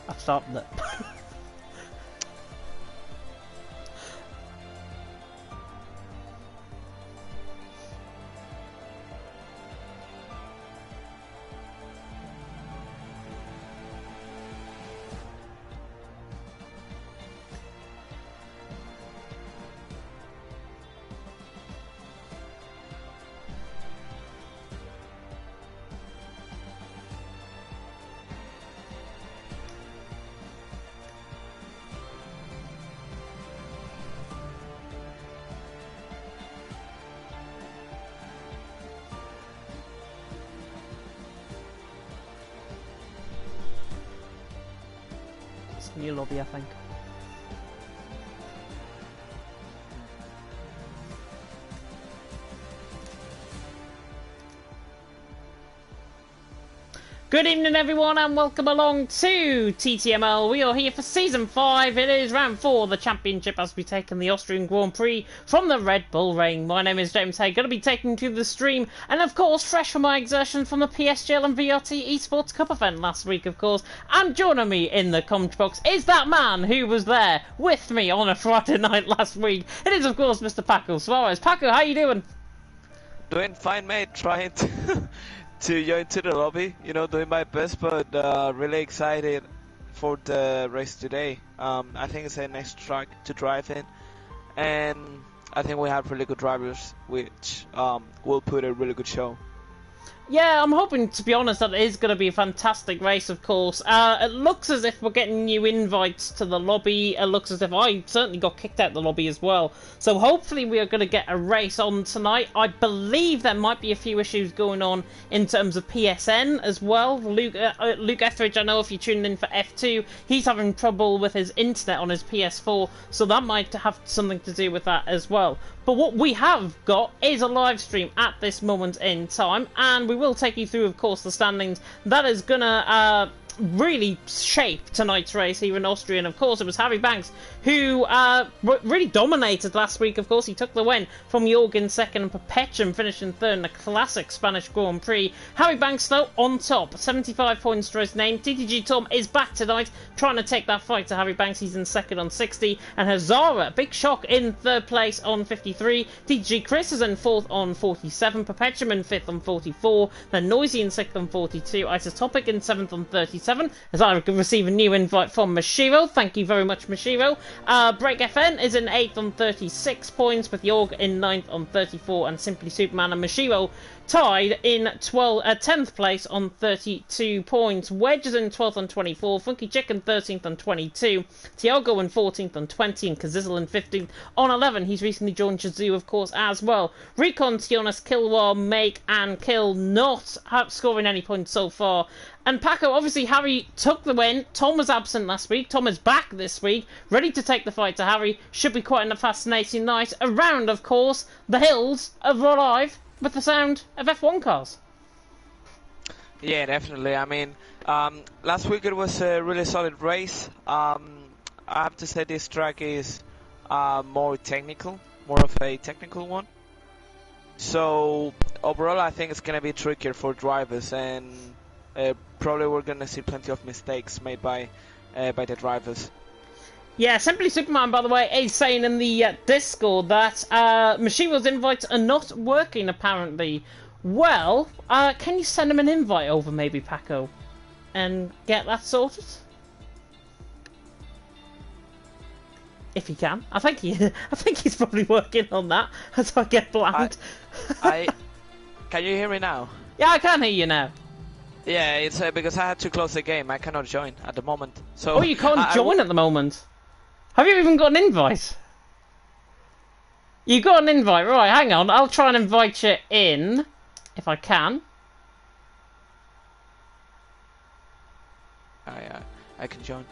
I've started it. New lobby, I think. Good evening everyone and welcome along to TTML. We are here for Season 5. It is round 4 of the Championship as we take on the Austrian Grand Prix from the Red Bull Ring. My name is James Hay, going to be taking you to the stream and of course fresh from my exertions from the PSGL and VRT Esports Cup event last week of course. And joining me in the comment box is that man who was there with me on a Friday night last week. It is of course Mr. Paco Suarez. Paco, how you doing? Doing fine mate, trying to... to join to the lobby, you know, doing my best, but really excited for the race today. I think it's a nice track to drive in, and I think we have really good drivers, which will put a really good show. Yeah, I'm hoping, to be honest, that it is going to be a fantastic race, of course. It looks as if we're getting new invites to the lobby. It looks as if I certainly got kicked out of the lobby as well. So hopefully we are going to get a race on tonight. I believe there might be a few issues going on in terms of PSN as well. Luke Etheridge, I know if you're tuning in for F2, he's having trouble with his internet on his PS4, so that might have something to do with that as well. But what we have got is a live stream at this moment in time, and we will take you through, of course, the standings. That is gonna really shape tonight's race here in Austria. And of course it was Harry Banks who really dominated last week. Of course he took the win from Jorg in second and Perpetuum finishing third in the classic Spanish Grand Prix. Harry Banks though on top, 75 points to his name. TTG Tom is back tonight trying to take that fight to Harry Banks. He's in second on 60, and Hazara, big shock, in third place on 53. TTG Chris is in fourth on 47, Perpetuum in fifth on 44, then Noisy in sixth on 42, Isotopic in seventh on 37, as I receive a new invite from Mashiro. Thank you very much, Mashiro. Break FN is in 8th on 36 points, with Jorg in 9th on 34, and Simply Superman and Mashiro tied in 10th place on 32 points. Wedge is in 12th on 24, Funky Chicken 13th on 22, Tiago in 14th on 20, and Kazizzle in 15th on 11. He's recently joined Shazoo, of course, as well. Recon, Tionas, Killwar, Make, and Kill not scoring any points so far. And Paco, obviously Harry took the win. Tom was absent last week. Tom is back this week, ready to take the fight to Harry. Should be quite a fascinating night around, of course, the hills of Rolive with the sound of F1 cars. Yeah, definitely. I mean, last week it was a really solid race. I have to say this track is more of a technical one. So overall I think it's going to be trickier for drivers, and probably we're going to see plenty of mistakes made by the drivers. Yeah, Simply Superman, by the way, is saying in the Discord that Mashiro's invites are not working, apparently. Well, can you send him an invite over, maybe, Paco, and get that sorted? If he can. I think he's probably working on that, as I get blanked. Can you hear me now? Yeah, I can hear you now. Yeah, it's because I had to close the game. I cannot join at the moment. So oh, you can't join at the moment? Have you even got an invite? You got an invite, right? Hang on, I'll try and invite you in if I can. I can join.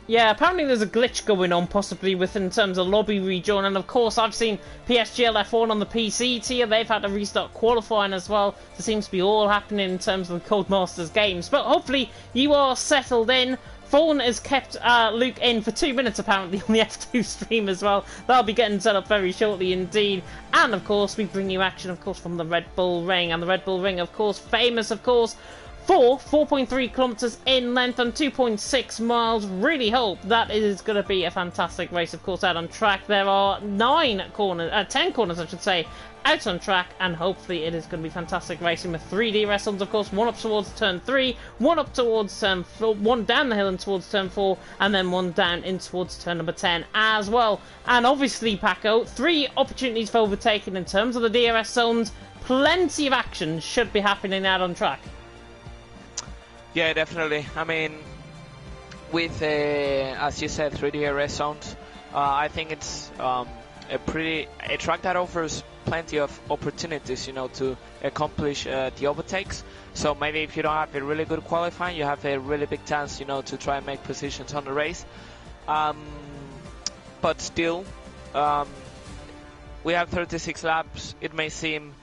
Yeah, apparently there's a glitch going on, possibly in terms of lobby rejoin, and of course I've seen PSGL F1 on the PC tier. They've had to restart qualifying as well. There seems to be all happening in terms of the Codemasters games, but hopefully you are settled in. Fawn has kept Luke in for 2 minutes apparently on the F2 stream as well. That'll be getting set up very shortly indeed. And of course we bring you action, of course, from the Red Bull Ring, and the Red Bull Ring, of course, famous, of course, for 4.3 kilometers in length and 2.6 miles. Really hope that is going to be a fantastic race, of course, out on track. There are 10 corners, I should say, out on track, and hopefully it is going to be fantastic racing with 3 DRS zones, of course, one up towards turn 3, one up towards turn 4, one down the hill and towards turn 4, and then one down in towards turn number 10 as well. And obviously, Paco, 3 opportunities for overtaking in terms of the DRS zones. Plenty of action should be happening out on track. Yeah, definitely. I mean, with, as you said, 3 DRS zones, I think it's a track that offers plenty of opportunities, you know, to accomplish the overtakes. So maybe if you don't have a really good qualifying, you have a really big chance, you know, to try and make positions on the race. But still, we have 36 laps. It may seem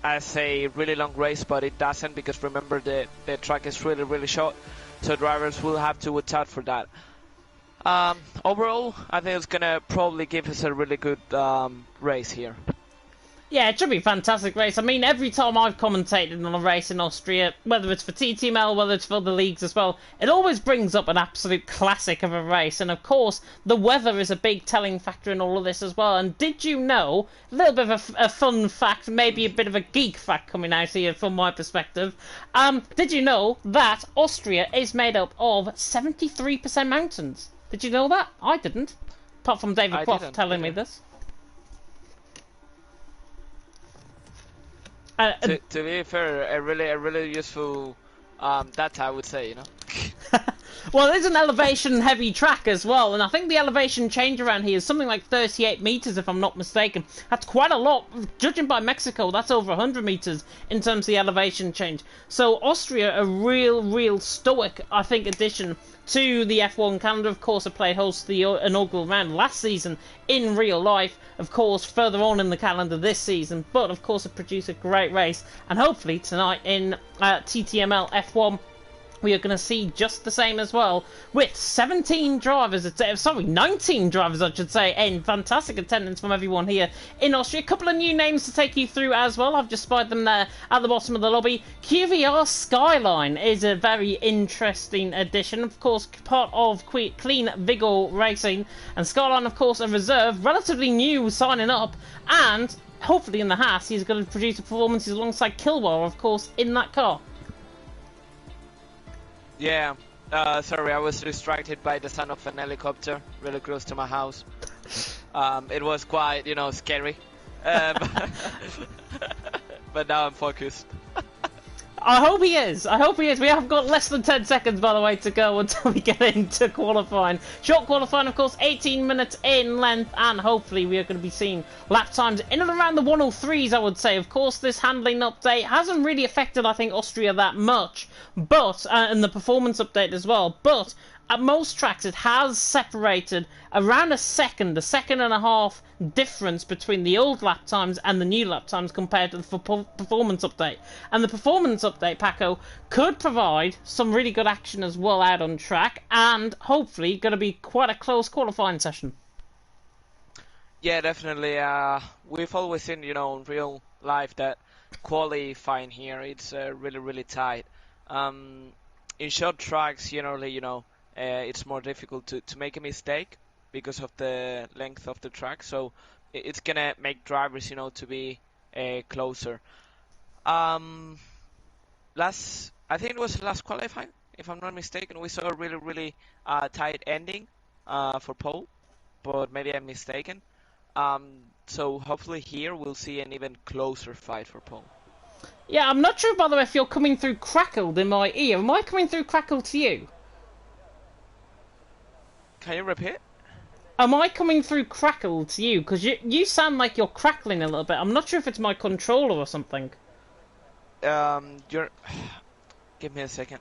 as a really long race, but it doesn't, because remember the track is really short, so drivers will have to watch out for that. Overall, I think it's gonna probably give us a really good race here. Yeah, it should be a fantastic race. I mean, every time I've commentated on a race in Austria, whether it's for TTML, whether it's for the leagues as well, it always brings up an absolute classic of a race. And of course, the weather is a big telling factor in all of this as well. And did you know, a little bit of a fun fact, maybe a bit of a geek fact coming out here from my perspective, did you know that Austria is made up of 73% mountains? Did you know that? I didn't. Apart from David Croft telling me this. To be fair, a really useful data, I would say, you know. Well, it is an elevation-heavy track as well, and I think the elevation change around here is something like 38 meters, if I'm not mistaken. That's quite a lot. Judging by Mexico, that's over 100 meters in terms of the elevation change. So Austria, a real stoic, I think, addition to the F1 calendar. Of course, it played host to the inaugural round last season in real life. Of course, further on in the calendar this season, but of course, it produced a great race, and hopefully tonight in TTML F1. We are going to see just the same as well, with 19 drivers, I should say, in fantastic attendance from everyone here in Austria. A couple of new names to take you through as well. I've just spied them there at the bottom of the lobby. QVR Skyline is a very interesting addition. Of course, part of Clean Vigor Racing. And Skyline, of course, a reserve, relatively new signing up. And hopefully in the Haas, he's going to produce performances alongside Kilwar, of course, in that car. Yeah, sorry, I was distracted by the sound of an helicopter really close to my house. It was quite, you know, scary. But now I'm focused. I hope he is. We have got less than 10 seconds, by the way, to go until we get into qualifying. Short qualifying, of course, 18 minutes in length, and hopefully we are going to be seeing lap times in and around the 103s, I would say. Of course, this handling update hasn't really affected, I think, Austria that much, but and the performance update as well. But at most tracks, it has separated around a second and a half difference between the old lap times and the new lap times compared to the performance update. And the performance update, Paco, could provide some really good action as well out on track, and hopefully going to be quite a close qualifying session. Yeah, definitely. We've always seen, you know, in real life that qualifying here, it's really tight. In short tracks, generally, you know, it's more difficult to make a mistake because of the length of the track, so it's gonna make drivers, you know, to be closer. I think it was last qualifying, if I'm not mistaken, we saw a really tight ending for pole, but maybe I'm mistaken. So hopefully here we'll see an even closer fight for pole. Yeah, I'm not sure, by the way, if you're coming through crackled in my ear. Am I coming through crackled to you? Can you repeat? Am I coming through crackled to you? Because you sound like you're crackling a little bit. I'm not sure if it's my controller or something. You're... Give me a second.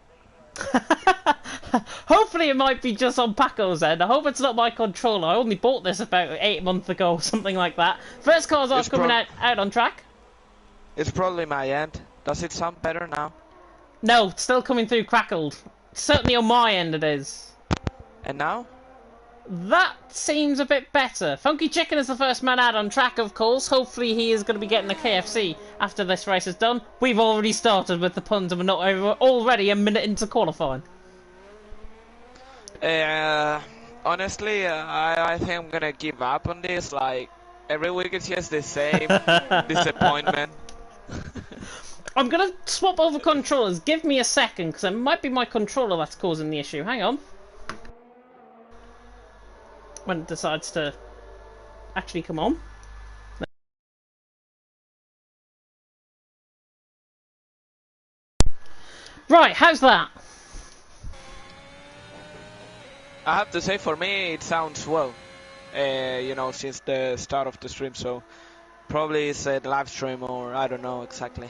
Hopefully it might be just on Paco's end. I hope it's not my controller. I only bought this about 8 months ago or something like that. First cars are coming out on track. It's probably my end. Does it sound better now? No, it's still coming through crackled. Certainly on my end it is. And now? That seems a bit better. Funky Chicken is the first man out on track, of course. Hopefully he is going to be getting a KFC after this race is done. We've already started with the puns and we're not over already a minute into qualifying. Honestly, I think I'm gonna give up on this. Like, every week it's just the same disappointment. I'm going to swap over controllers. Give me a second, because it might be my controller that's causing the issue. Hang on. When it decides to actually come on. Right, how's that? I have to say, for me, it sounds well. You know, since the start of the stream, so probably it's a live stream, or I don't know exactly.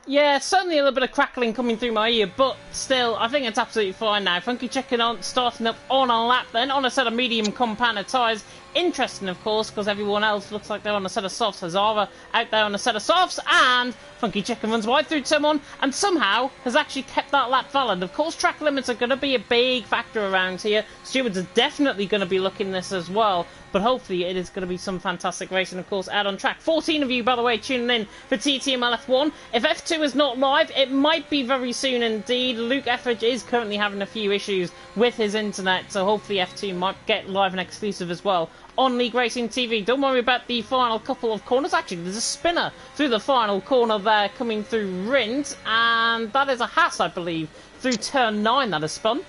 Yeah, certainly a little bit of crackling coming through my ear, but still, I think it's absolutely fine now. Funky Chicken on starting up on a lap then, on a set of medium compound tyres. Interesting, of course, because everyone else looks like they're on a set of softs. Hazara out there on a set of softs, and Funky Chicken runs wide through turn one, and somehow has actually kept that lap valid. Of course, track limits are going to be a big factor around here. Stewards are definitely going to be looking this as well, but hopefully it is going to be some fantastic racing, of course, out on track. 14 of you, by the way, tuning in for TTML F1. If F2 is not live, it might be very soon indeed. Luke Etheridge is currently having a few issues with his internet, so hopefully F2 might get live and exclusive as well on League Racing TV. Don't worry about the final couple of corners. Actually, there's a spinner through the final corner there coming through Rind, and that is a Haas, I believe, through turn 9 that has spun.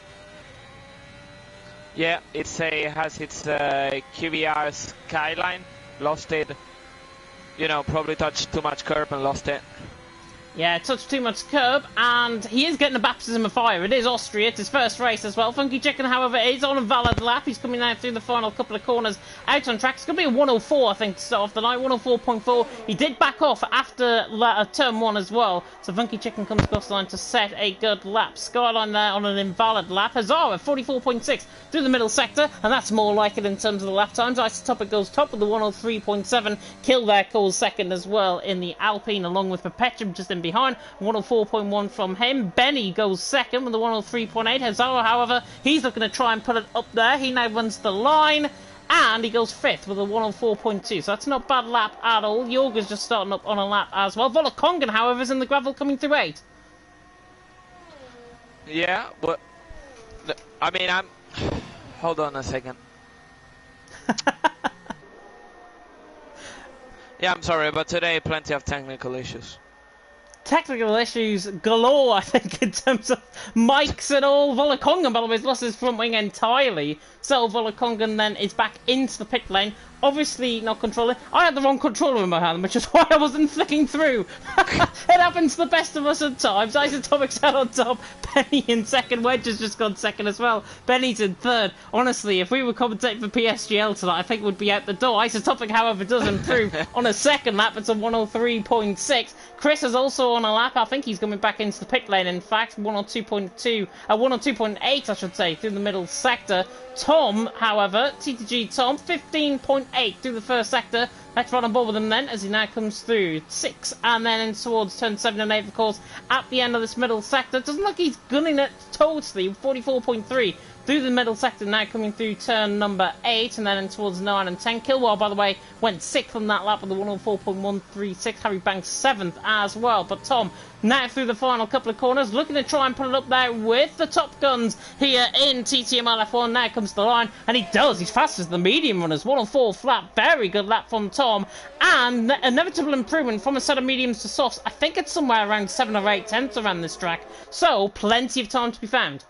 Yeah, has its QVR Skyline, lost it. You know, probably touched too much curb and lost it. Yeah, touched too much curb, and he is getting a baptism of fire. It is Austria, it's his first race as well. Funky Chicken, however, is on a valid lap. He's coming out through the final couple of corners out on track. It's going to be a 104, I think, to start off the night. 104.4. He did back off after turn 1 as well, so Funky Chicken comes across the line to set a good lap. Skyline there on an invalid lap. Hazara, 44.6 through the middle sector, and that's more like it in terms of the lap times. Isotopic goes top with the 103.7. Kill there calls second as well in the Alpine, along with Perpetuum just in behind. 104.1 from him. Benny goes second with the 103.8. Hazara, however, he's looking to try and put it up there. He now runs the line, and he goes fifth with a 104.2. So that's not a bad lap at all. Jorga's just starting up on a lap as well. Volokongan, however, is in the gravel coming through 8. Yeah, but I mean, hold on a second. Yeah, I'm sorry, but today plenty of technical issues. Technical issues galore, I think, in terms of mics and all. Volokongan, by the way, has lost his front wing entirely. So Volokongan then is back into the pit lane. Obviously not controlling. I had the wrong controller in my hand, which is why I wasn't flicking through. It happens to the best of us at times. Isotopic's out on top. Benny in second. Wedge has just gone second as well. Benny's in third. Honestly, if we were commentating for PSGL tonight, I think we'd be out the door. Isotopic, however, does improve on a second lap. It's a 103.6. Chris is also on a lap. I think he's coming back into the pit lane. In fact, 102.2, 102.8, I should say, through the middle sector. Tom, however, TTG Tom, 15.8 through the first sector. Let's run on board with him then, as he now comes through 6, and then in towards turn 7 and 8, of course, at the end of this middle sector. Doesn't look like he's gunning it totally, 44.3 through the middle sector, now coming through turn number 8, and then in towards 9 and 10. Kilwell, by the way, went 6th on that lap with the 104.136. Harry Banks 7th as well. But Tom, now through the final couple of corners, looking to try and put it up there with the top guns here in TTML F1. Now comes the line, and he does. He's fast as the medium runners. 104 flat, very good lap from Tom, and inevitable improvement from a set of mediums to softs. I think it's somewhere around 7 or 8 tenths around this track, so plenty of time to be found.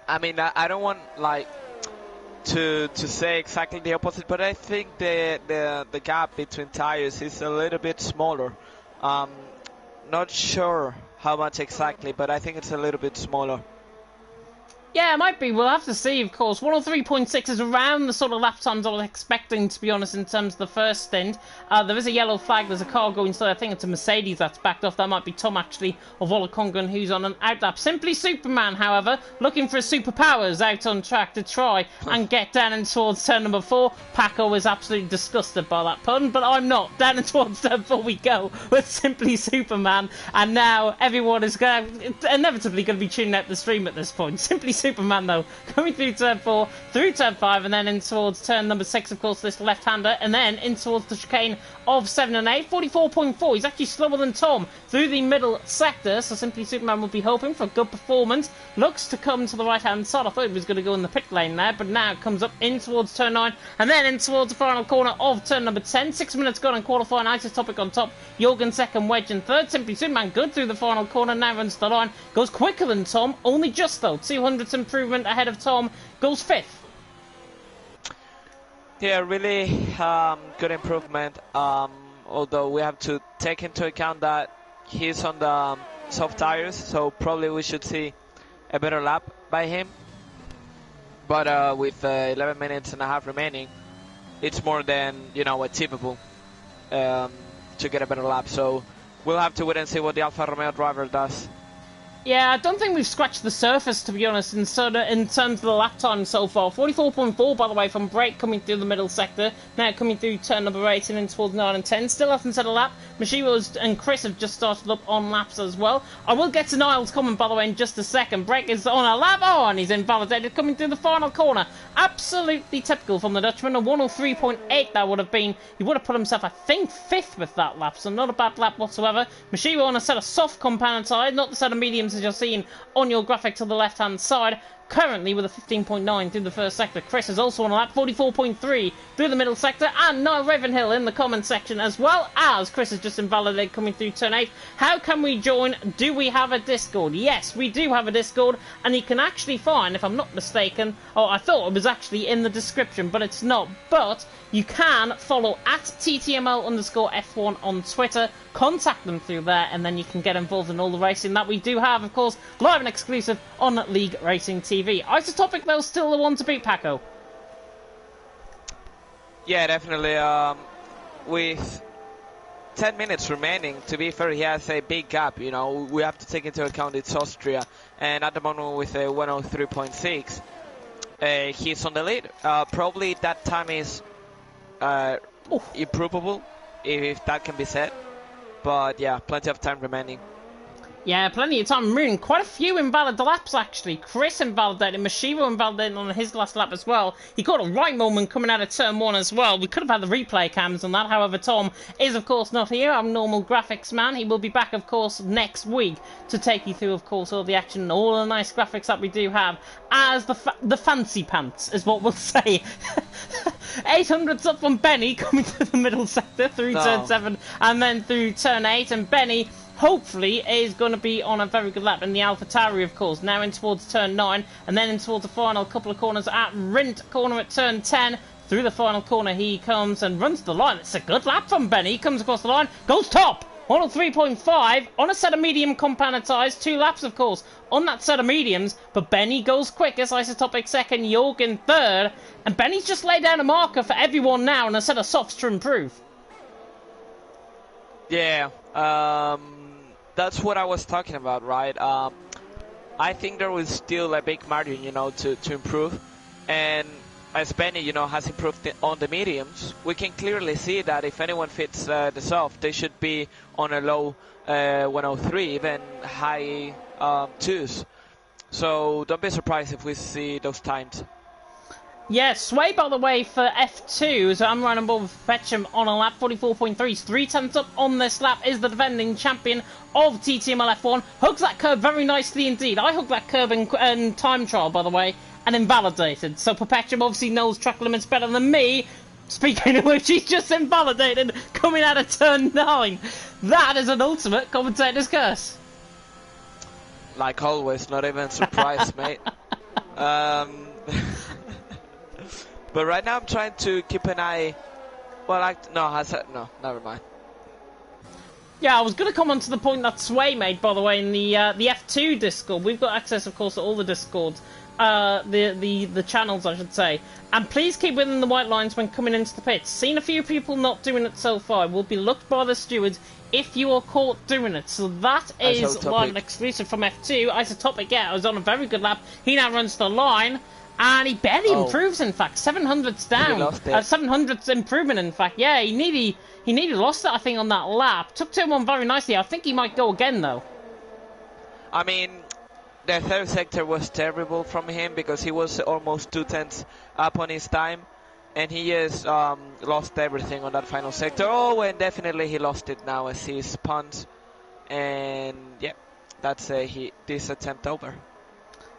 I mean, I don't want like to say exactly the opposite, but I think the gap between tires is a little bit smaller. Not sure how much exactly, but I think it's a little bit smaller. Yeah, it might be. We'll have to see, of course. 103.6 is around the sort of lap times I was expecting, to be honest, in terms of the first stint. There is a yellow flag. There's a car going, so I think it's a Mercedes that's backed off. That might be Tom, actually, or Volokongan, who's on an out lap. Simply Superman, however, looking for his superpowers out on track to try and get down in towards turn number 4. Paco is absolutely disgusted by that pun, but I'm not. Down in towards turn 4 we go with Simply Superman, and now everyone is inevitably going to be tuning out the stream at this point. Simply Superman Superman, though. Coming through turn 4, through turn 5, and then in towards turn number 6, of course, this left-hander, and then in towards the chicane of 7 and 8. 44.4. He's actually slower than Tom through the middle sector, so Simply Superman will be hoping for a good performance. Looks to come to the right-hand side. I thought he was going to go in the pit lane there, but now it comes up in towards turn 9, and then in towards the final corner of turn number 10. 6 minutes gone in qualifying. Isotopic on top. Jorgen second, Wedge in third. Simply Superman good through the final corner. Now runs the line. Goes quicker than Tom. Only just, though. 200th improvement ahead of Tom. Goes 5th. Yeah, really good improvement. Although we have to take into account that he's on the soft tires, so probably we should see a better lap by him. But with 11 minutes and a half remaining, it's more than, you know, achievable to get a better lap. So we'll have to wait and see what the Alfa Romeo driver does. Yeah, I don't think we've scratched the surface, to be honest, in terms of the lap time so far. 44.4, by the way, from Brake coming through the middle sector. Now coming through turn number 8 and in towards 9 and 10. Still hasn't set a lap. Mashiro and Chris have just started up on laps as well. I will get to Niles' comment, by the way, in just a second. Brake is on a lap. Oh, and he's invalidated coming through the final corner. Absolutely typical from the Dutchman. A 103.8 that would have been. He would have put himself, I think, 5th with that lap, so not a bad lap whatsoever. Mashiro on a set of soft compound tires, not the set of mediums as you're seeing on your graphic to the left-hand side. Currently with a 15.9 through the first sector. Chris is also on a lap, 44.3 through the middle sector. And Niall Ravenhill in the comment section, as well as Chris is just invalidated coming through turn 8. How can we join? Do we have a Discord? Yes, we do have a Discord, and you can actually find, if I'm not mistaken, oh, I thought it was actually in the description, but it's not. But you can follow at TTML_F1 on Twitter, contact them through there, and then you can get involved in all the racing that we do have, of course, live and exclusive on League Racing TV. Isotopic, though, still the one to beat, Paco. Yeah, definitely. With 10 minutes remaining, to be fair, he has a big gap. You know, we have to take into account it's Austria, and at the moment with a 103.6, he's on the lead. Probably that time is improvable, if that can be said. But yeah, plenty of time remaining. Yeah, plenty of time remaining. Quite a few invalid laps, actually. Chris invalidated, Mashiro invalidated on his last lap as well. He caught a right moment coming out of turn 1 as well. We could have had the replay cams on that. However, Tom is, of course, not here. I'm normal graphics man. He will be back, of course, next week to take you through, of course, all the action and all the nice graphics that we do have as the fancy pants, is what we'll say. 800's up from Benny coming to the middle sector through turn 7 and then through turn 8. And Benny, hopefully, is going to be on a very good lap in the AlphaTauri, of course. Now in towards turn 9, and then in towards the final couple of corners at Rint corner at turn 10. Through the final corner he comes and runs the line. It's a good lap from Benny. He comes across the line, goes top. 103.5 on a set of medium compounded tyres. 2 laps, of course, on that set of mediums. But Benny goes quickest. Isotopic second, Jorgen third. And Benny's just laid down a marker for everyone now and a set of softs to improve. Yeah, that's what I was talking about, right? I think there was still a big margin, you know, to improve. And as Benny, you know, has improved on the mediums, we can clearly see that if anyone fits the soft, they should be on a low 103, even high 2s. So don't be surprised if we see those times. Yeah, Sway, by the way, for F2, so I'm running ball with Fetcham on a lap, 44.3, 3 tenths up on this lap, is the defending champion of TTML F1. Hooks that curb very nicely indeed. I hooked that curb in time trial, by the way, and invalidated. So Perpetuum obviously knows track limits better than me. Speaking of which, he's just invalidated coming out of turn 9. That is an ultimate commentator's curse. Like always, not even surprised, mate. But right now I'm trying to keep an eye. Well, no, never mind. Yeah, I was going to come on to the point that Sway made, by the way, in the F2 Discord. We've got access, of course, to all the Discords, the channels, I should say. And please keep within the white lines when coming into the pits. Seen a few people not doing it so far. Will be looked by the stewards if you are caught doing it. So that is live and exclusive from F2. Isotopic, yeah, I was on a very good lap. He now runs the line. And he barely improves, in fact. 700's down. 700's improvement, in fact. Yeah, he nearly lost it, I think, on that lap. Took turn 1 very nicely. I think he might go again, though. I mean, the third sector was terrible from him because he was almost 2/10 up on his time, and he just lost everything on that final sector. Oh, and definitely he lost it now as he spun, and yeah, that's this attempt over.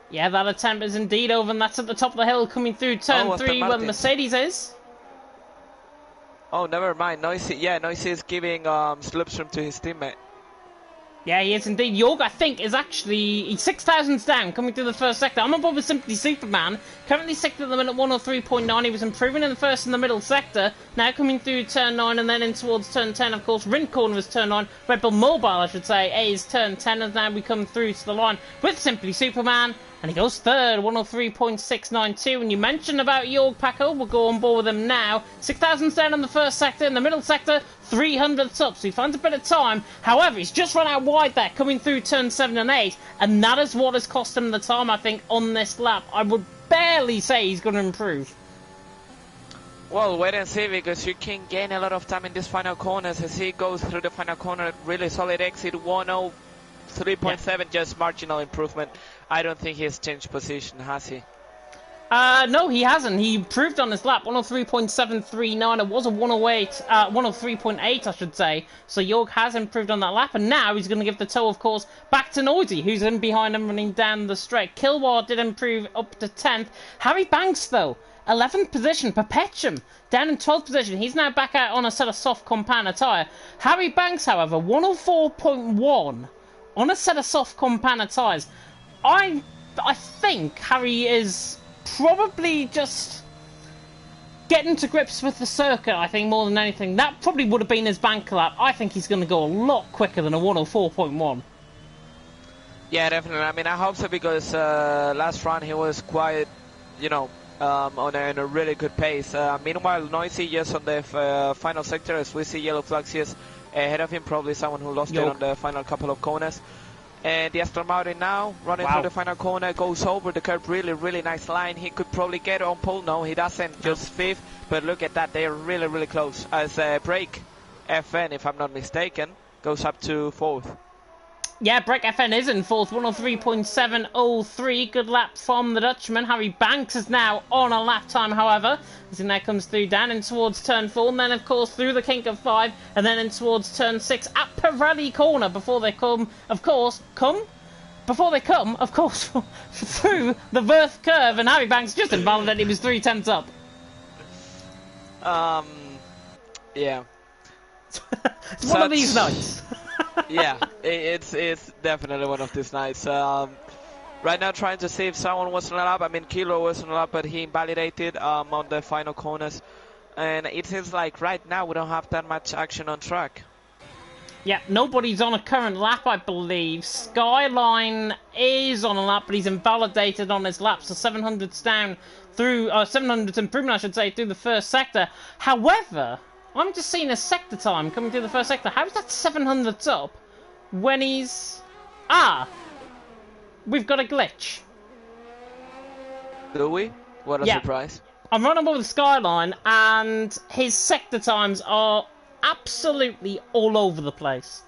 Yeah, that attempt is indeed over, and that's at the top of the hill coming through turn 3 where Mercedes is. Oh, never mind. Noisy, yeah, Noisy is giving slipstream to his teammate. Yeah, he is indeed. Jorg, I think, is actually... He's 6,000s down, coming through the first sector. I'm above with Simply Superman. Currently sector at the minute 103.9. He was improving in the first and the middle sector. Now coming through turn 9 and then in towards turn 10. Of course, Rincorn was turn 9. Red Bull Mobile, I should say, is turn 10. And now we come through to the line with Simply Superman. And he goes third, 103.692. And you mentioned about Jorg Paco. We'll go on board with him now. 6,000 down in the first sector. In the middle sector, 300th up. So he finds a bit of time. However, he's just run out wide there, coming through turn 7 and 8. And that is what has cost him the time, I think, on this lap. I would barely say he's going to improve. Well, wait and see, because you can gain a lot of time in these final corners as he goes through the final corner. Really solid exit, 103.7, just marginal improvement. I don't think he's changed position, has he? No, he hasn't. He improved on his lap, 103.739. It was a 103.8, I should say. So Jorg has improved on that lap, and now he's going to give the toe, of course, back to Noisy, who's in behind him running down the straight. Kilwar did improve up to 10th. Harry Banks, though, 11th position. Perpetuum down in 12th position. He's now back out on a set of soft compound tyre. Harry Banks, however, 104.1 on a set of soft compound tyres. I think Harry is probably just getting to grips with the circuit, I think, more than anything. That probably would have been his bank lap. I think he's going to go a lot quicker than a 104.1. Yeah, definitely. I mean, I hope so, because last run he was quite, you know, on a really good pace. Meanwhile, Noisy, yes, on the final sector, as we see yellow flags, yes, ahead of him, probably someone who lost it on the final couple of corners. And the Aston Martin now, running through the final corner, goes over the curb, really nice line. He could probably get on pole. No, he doesn't, just 5th. But look at that, they're really close. As Break FN, if I'm not mistaken, goes up to 4th. Yeah, Break FN is in 4th, 103.703. Good lap from the Dutchman. Harry Banks is now on a lap time, however, as he now comes through down in towards turn 4, and then, of course, through the kink of 5, and then in towards turn 6 at Pirelli corner before they come, of course, through the Verth curve, and Harry Banks just invalidated. He was 3/10 up. Yeah. It's one of these nights. Yeah, it's definitely one of these nights. Right now, trying to see if someone was on a lap. I mean, Kilo was on a lap, but he invalidated on the final corners. And it seems like right now we don't have that much action on track. Yeah, nobody's on a current lap, I believe. Skyline is on a lap, but he's invalidated on his lap, so 700's down through, 700's improvement, I should say, through the first sector. However, I'm just seeing a sector time coming through the first sector. How is that 700's up when he's... we've got a glitch. Do we? What a surprise. I'm running over the Skyline, and his sector times are absolutely all over the place.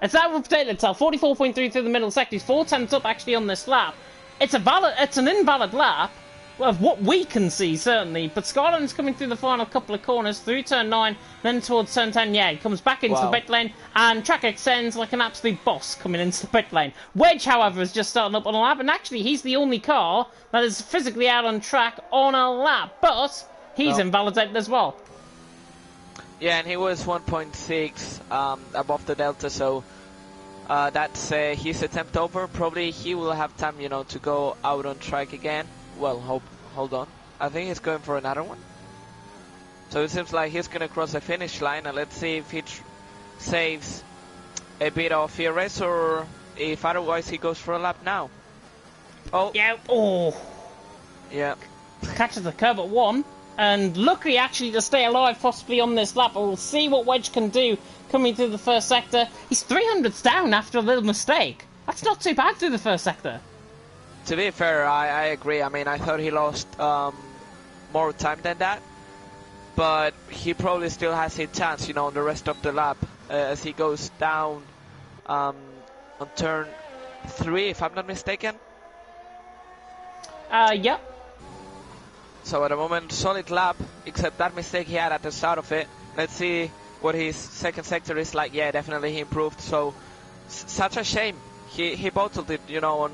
It's that will update itself. 44.3 through the middle sector. He's 4/10 up actually on this lap. It's an invalid lap. Well, of what we can see, certainly. But Skyline's coming through the final couple of corners, through turn 9, then towards turn 10. Yeah, he comes back into the pit lane, and track extends like an absolute boss coming into the pit lane. Wedge, however, is just starting up on a lap, and actually he's the only car that is physically out on track on a lap. But he's invalidated as well. Yeah, and he was 1.6 above the delta, so that's his attempt over. Probably he will have time, you know, to go out on track again. Well, hold on. I think he's going for another one. So it seems like he's going to cross the finish line, and let's see if he saves a bit of ERS, or if otherwise he goes for a lap now. Oh. Yeah. Oh. Yeah. Catches the curb at 1. And lucky actually to stay alive possibly on this lap. But we'll see what Wedge can do coming through the first sector. He's 300s down after a little mistake. That's not too bad through the first sector. To be fair, I agree. I mean, I thought he lost more time than that. But he probably still has a chance, you know, on the rest of the lap as he goes down on turn 3, if I'm not mistaken. Yeah. So at the moment, solid lap, except that mistake he had at the start of it. Let's see what his second sector is like. Yeah, definitely he improved. So such a shame. He bottled it, you know,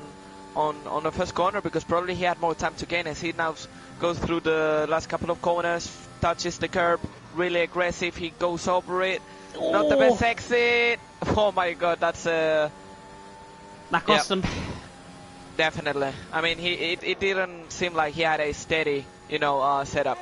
on the first corner, because probably he had more time to gain as he now goes through the last couple of corners, touches the curb, really aggressive. He goes over it. Oh. Not the best exit. Oh my god, that's that cost him. Definitely. I mean, it didn't seem like he had a steady, you know, setup.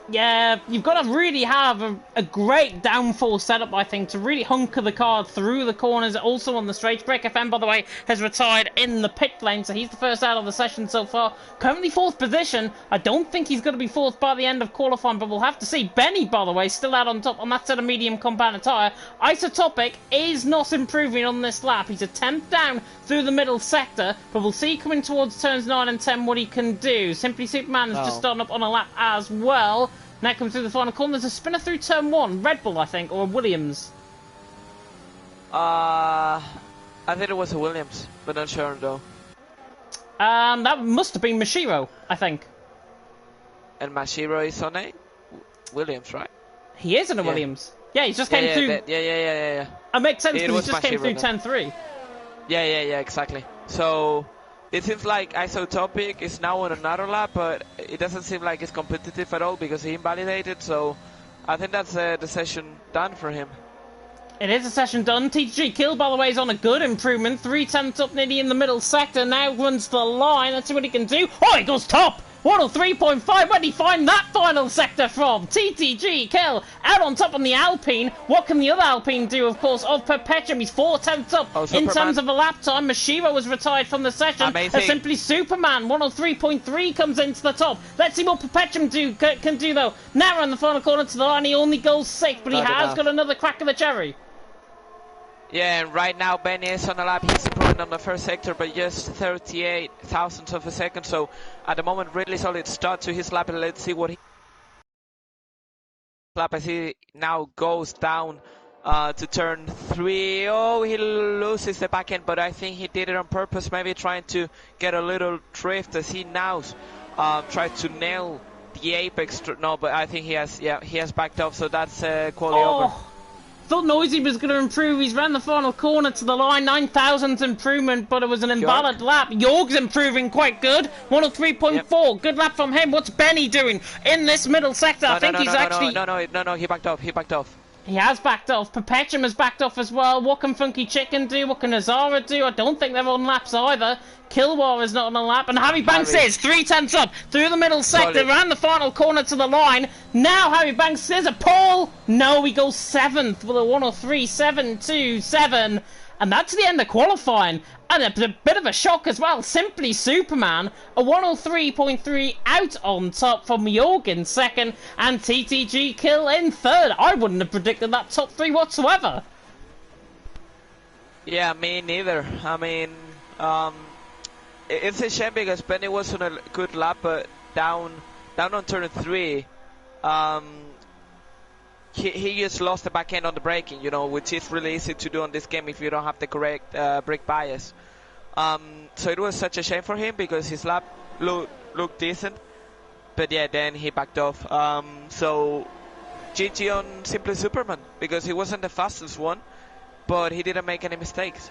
Yeah, you've got to really have a great downforce setup, I think, to really hunker the car through the corners, also on the straight. Break FM, by the way, has retired in the pit lane, so he's the first out of the session so far. Currently 4th position. I don't think he's going to be 4th by the end of qualifying, but we'll have to see. Benny, by the way, still out on top on that set of medium compound tyre. Isotopic is not improving on this lap. He's a 10th down through the middle sector, but we'll see coming towards turns 9 and 10 what he can do. Simply Superman is just starting up on a lap as well. Now comes through the final corner. There's a spinner through turn 1. Red Bull, I think, or a Williams. I think it was a Williams, but not sure though. That must have been Mashiro, I think. And Mashiro is on a Williams, right? He is in a Williams. Yeah, he just came through. Yeah. It makes sense because he just came through 10-3. Yeah, exactly. So it seems like Isotopic is now on another lap, but it doesn't seem like it's competitive at all because he invalidated. So I think that's the session done for him. It is a session done. TTG Kill, by the way, is on a good improvement. 3/10 up nearly in the middle sector. Now runs the line. Let's see what he can do. Oh, he goes top! 103.5. Where did he find that final sector from? TTG Kill out on top on the Alpine. What can the other Alpine do, of course, of Perpetuum? He's 4/10 up in terms of a lap time. Mashiro was retired from the session. Amazing. Simply Superman. 103.3 comes into the top. Let's see what Perpetuum can do, though. Now around the final corner to the line. He only goes 6th, but he has got another crack of the cherry. Yeah, and right now Benny is on a lap. He's improving on the first sector by just 38 thousandths of a second. So at the moment, really solid start to his lap. And let's see what he lap as he now goes down to turn 3. Oh, he loses the back end, but I think he did it on purpose. Maybe trying to get a little drift as he now tried to nail the apex. No, but I think he has backed off. So that's quality over. Thought Noisy was going to improve. He's ran the final corner to the line. 9,000th improvement, but it was an invalid lap. Jorg's improving quite good. 103.4. Yep. Good lap from him. What's Benny doing in this middle sector? I think he's actually... No, he backed off. He has backed off. Perpetuum has backed off as well. What can Funky Chicken do? What can Azara do? I don't think they're on laps either. Killwar is not on a lap. And Harry Banks is 3/10 up through the middle sector. Ran the final corner to the line. Now Harry Banks, there's a pole. No, he goes 7th with a 103.727. And that's the end of qualifying. And a bit of a shock as well. Simply Superman, a 103.3 out on top from Jorg in 2nd, and TTG Kill in 3rd. I wouldn't have predicted that top 3 whatsoever. Yeah, me neither. I mean, it's a shame because Benny was on a good lap, but down on turn 3, he just lost the back end on the braking, you know, which is really easy to do on this game if you don't have the correct brake bias. So it was such a shame for him because his lap looked decent, but yeah, then he backed off. So GG on Simply Superman because he wasn't the fastest one, but he didn't make any mistakes.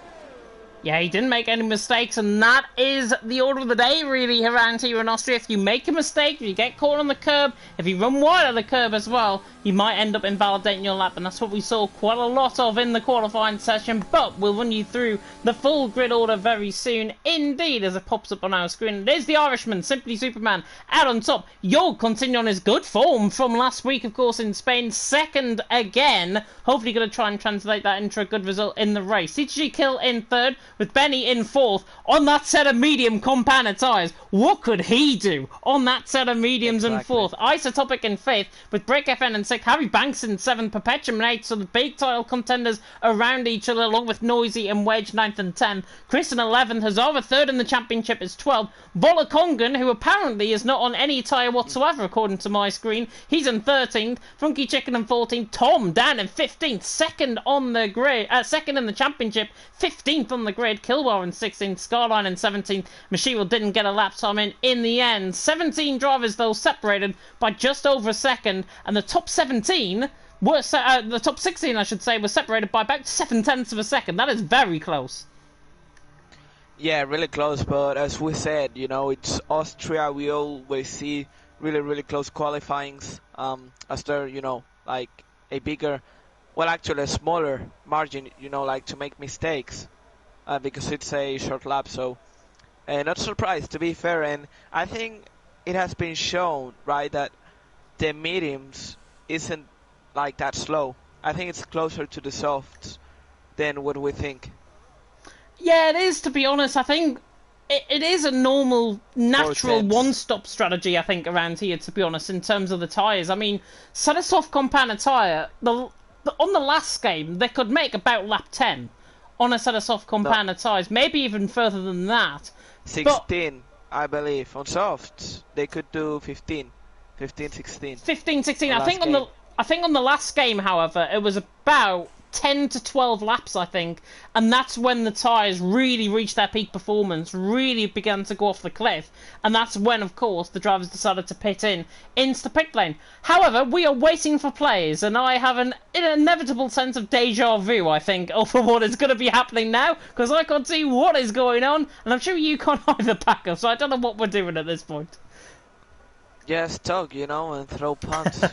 Yeah, he didn't make any mistakes, and that is the order of the day, really, around here in Austria. If you make a mistake, if you get caught on the curb, if you run wide of the curb as well, you might end up invalidating your lap, and that's what we saw quite a lot of in the qualifying session, but we'll run you through the full grid order very soon, indeed, as it pops up on our screen. It is the Irishman, Simply Superman, out on top. Jorg continuing on his good form from last week, of course, in Spain, 2nd again. Hopefully going to try and translate that into a good result in the race. CTG Kill in 3rd, with Benny in 4th on that set of medium compound tyres. What could he do on that set of mediums in 4th? Isotopic in 5th, with Break FN in 6th, Harry Banks in 7th, Perpetuum in 8th, so the big title contenders around each other, along with Noisy and Wedge 9th and 10th. Chris in 11th, Hazara 3rd in the championship is 12th. Volakongan, who apparently is not on any tyre whatsoever according to my screen, he's in 13th. Funky Chicken in 14th. Tom down in 15th, 2nd on the grid, 2nd in the championship, 15th on the grid. grid. Kilbar in 16th, Skyline in 17th. Mashiro didn't get a lap time in the end. 17 drivers, though, separated by just over a second, and the top 17 were the top 16, I should say, were separated by about 7/10 of a second. That is very close. Yeah, really close, but as we said, you know, it's Austria. We always see really close qualifyings as they're, you know, like a bigger, well, actually a smaller margin, you know, like to make mistakes because it's a short lap. So not surprised, to be fair. And I think it has been shown, right, that the mediums isn't like that slow. I think it's closer to the softs than what we think. Yeah, it is, to be honest. I think it is a normal, natural one-stop strategy, I think, around here, to be honest, in terms of the tyres. I mean, set a soft compound tyre, on the last game, they could make about lap 10 on a set of soft compound tyres, maybe even further than that. 16, I believe. On softs, they could do 15, 16. 15, 16. I think on the last game, however, it was about 10 to 12 laps, I think, and that's when the tyres really reached their peak performance, really began to go off the cliff, and that's when, of course, the drivers decided to pit into the pit lane. However, we are waiting for players, and I have an inevitable sense of deja vu, I think, over what is going to be happening now, because I can't see what is going on, and I'm sure you can't either, Paco, so I don't know what we're doing at this point. Just talk, you know, and throw punts.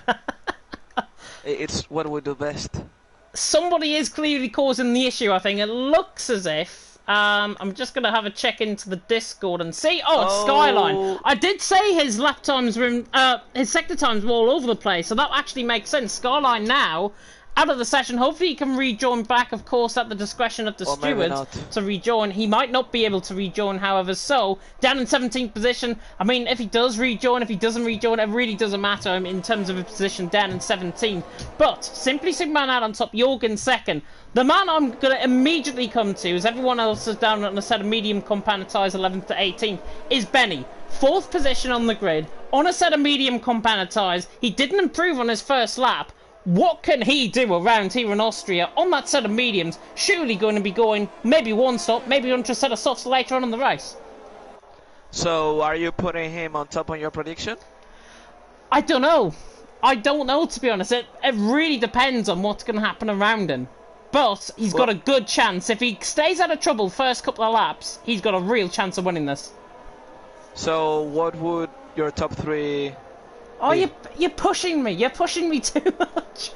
It's what we do best. Somebody is clearly causing the issue, I think. It looks as if... I'm just going to have a check into the Discord and see... Oh, it's Skyline. I did say his lap times were... his sector times were all over the place, so that actually makes sense. Skyline now, out of the session. Hopefully he can rejoin back, of course, at the discretion of the stewards to rejoin. He might not be able to rejoin, however, so down in 17th position. I mean, if he does rejoin, if he doesn't rejoin, it really doesn't matter in terms of his position down in 17th. But Simply Superman out on top, Jorgen second. The man I'm going to immediately come to, as everyone else is down on a set of medium compound tyres 11th to 18th, is Benny. 4th position on the grid, on a set of medium compound tyres. He didn't improve on his first lap. What can he do around here in Austria on that set of mediums? Surely going to be going maybe one stop, maybe onto a set of softs later on in the race. So are you putting him on top on your prediction? I don't know. I don't know, to be honest. It really depends on what's going to happen around him. But he's got a good chance. If he stays out of trouble first couple of laps, he's got a real chance of winning this. So what would your top 3... Oh, you're pushing me. You're pushing me too much.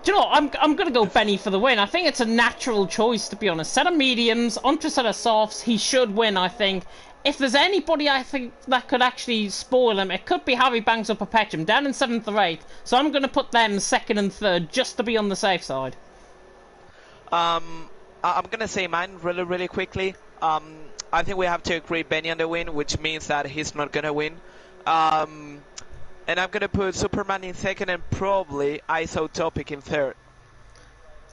Do you know what? I'm going to go Benny for the win. I think it's a natural choice, to be honest. Set of mediums, onto a set of softs. He should win, I think. If there's anybody I think that could actually spoil him, it could be Harry Banks or Perpetuum, down in 7th or 8th. So I'm going to put them 2nd and 3rd, just to be on the safe side. I'm going to say mine really quickly. I think we have to agree Benny on the win, which means that he's not going to win. And I'm going to put Superman in 2nd and probably Isotopic in 3rd.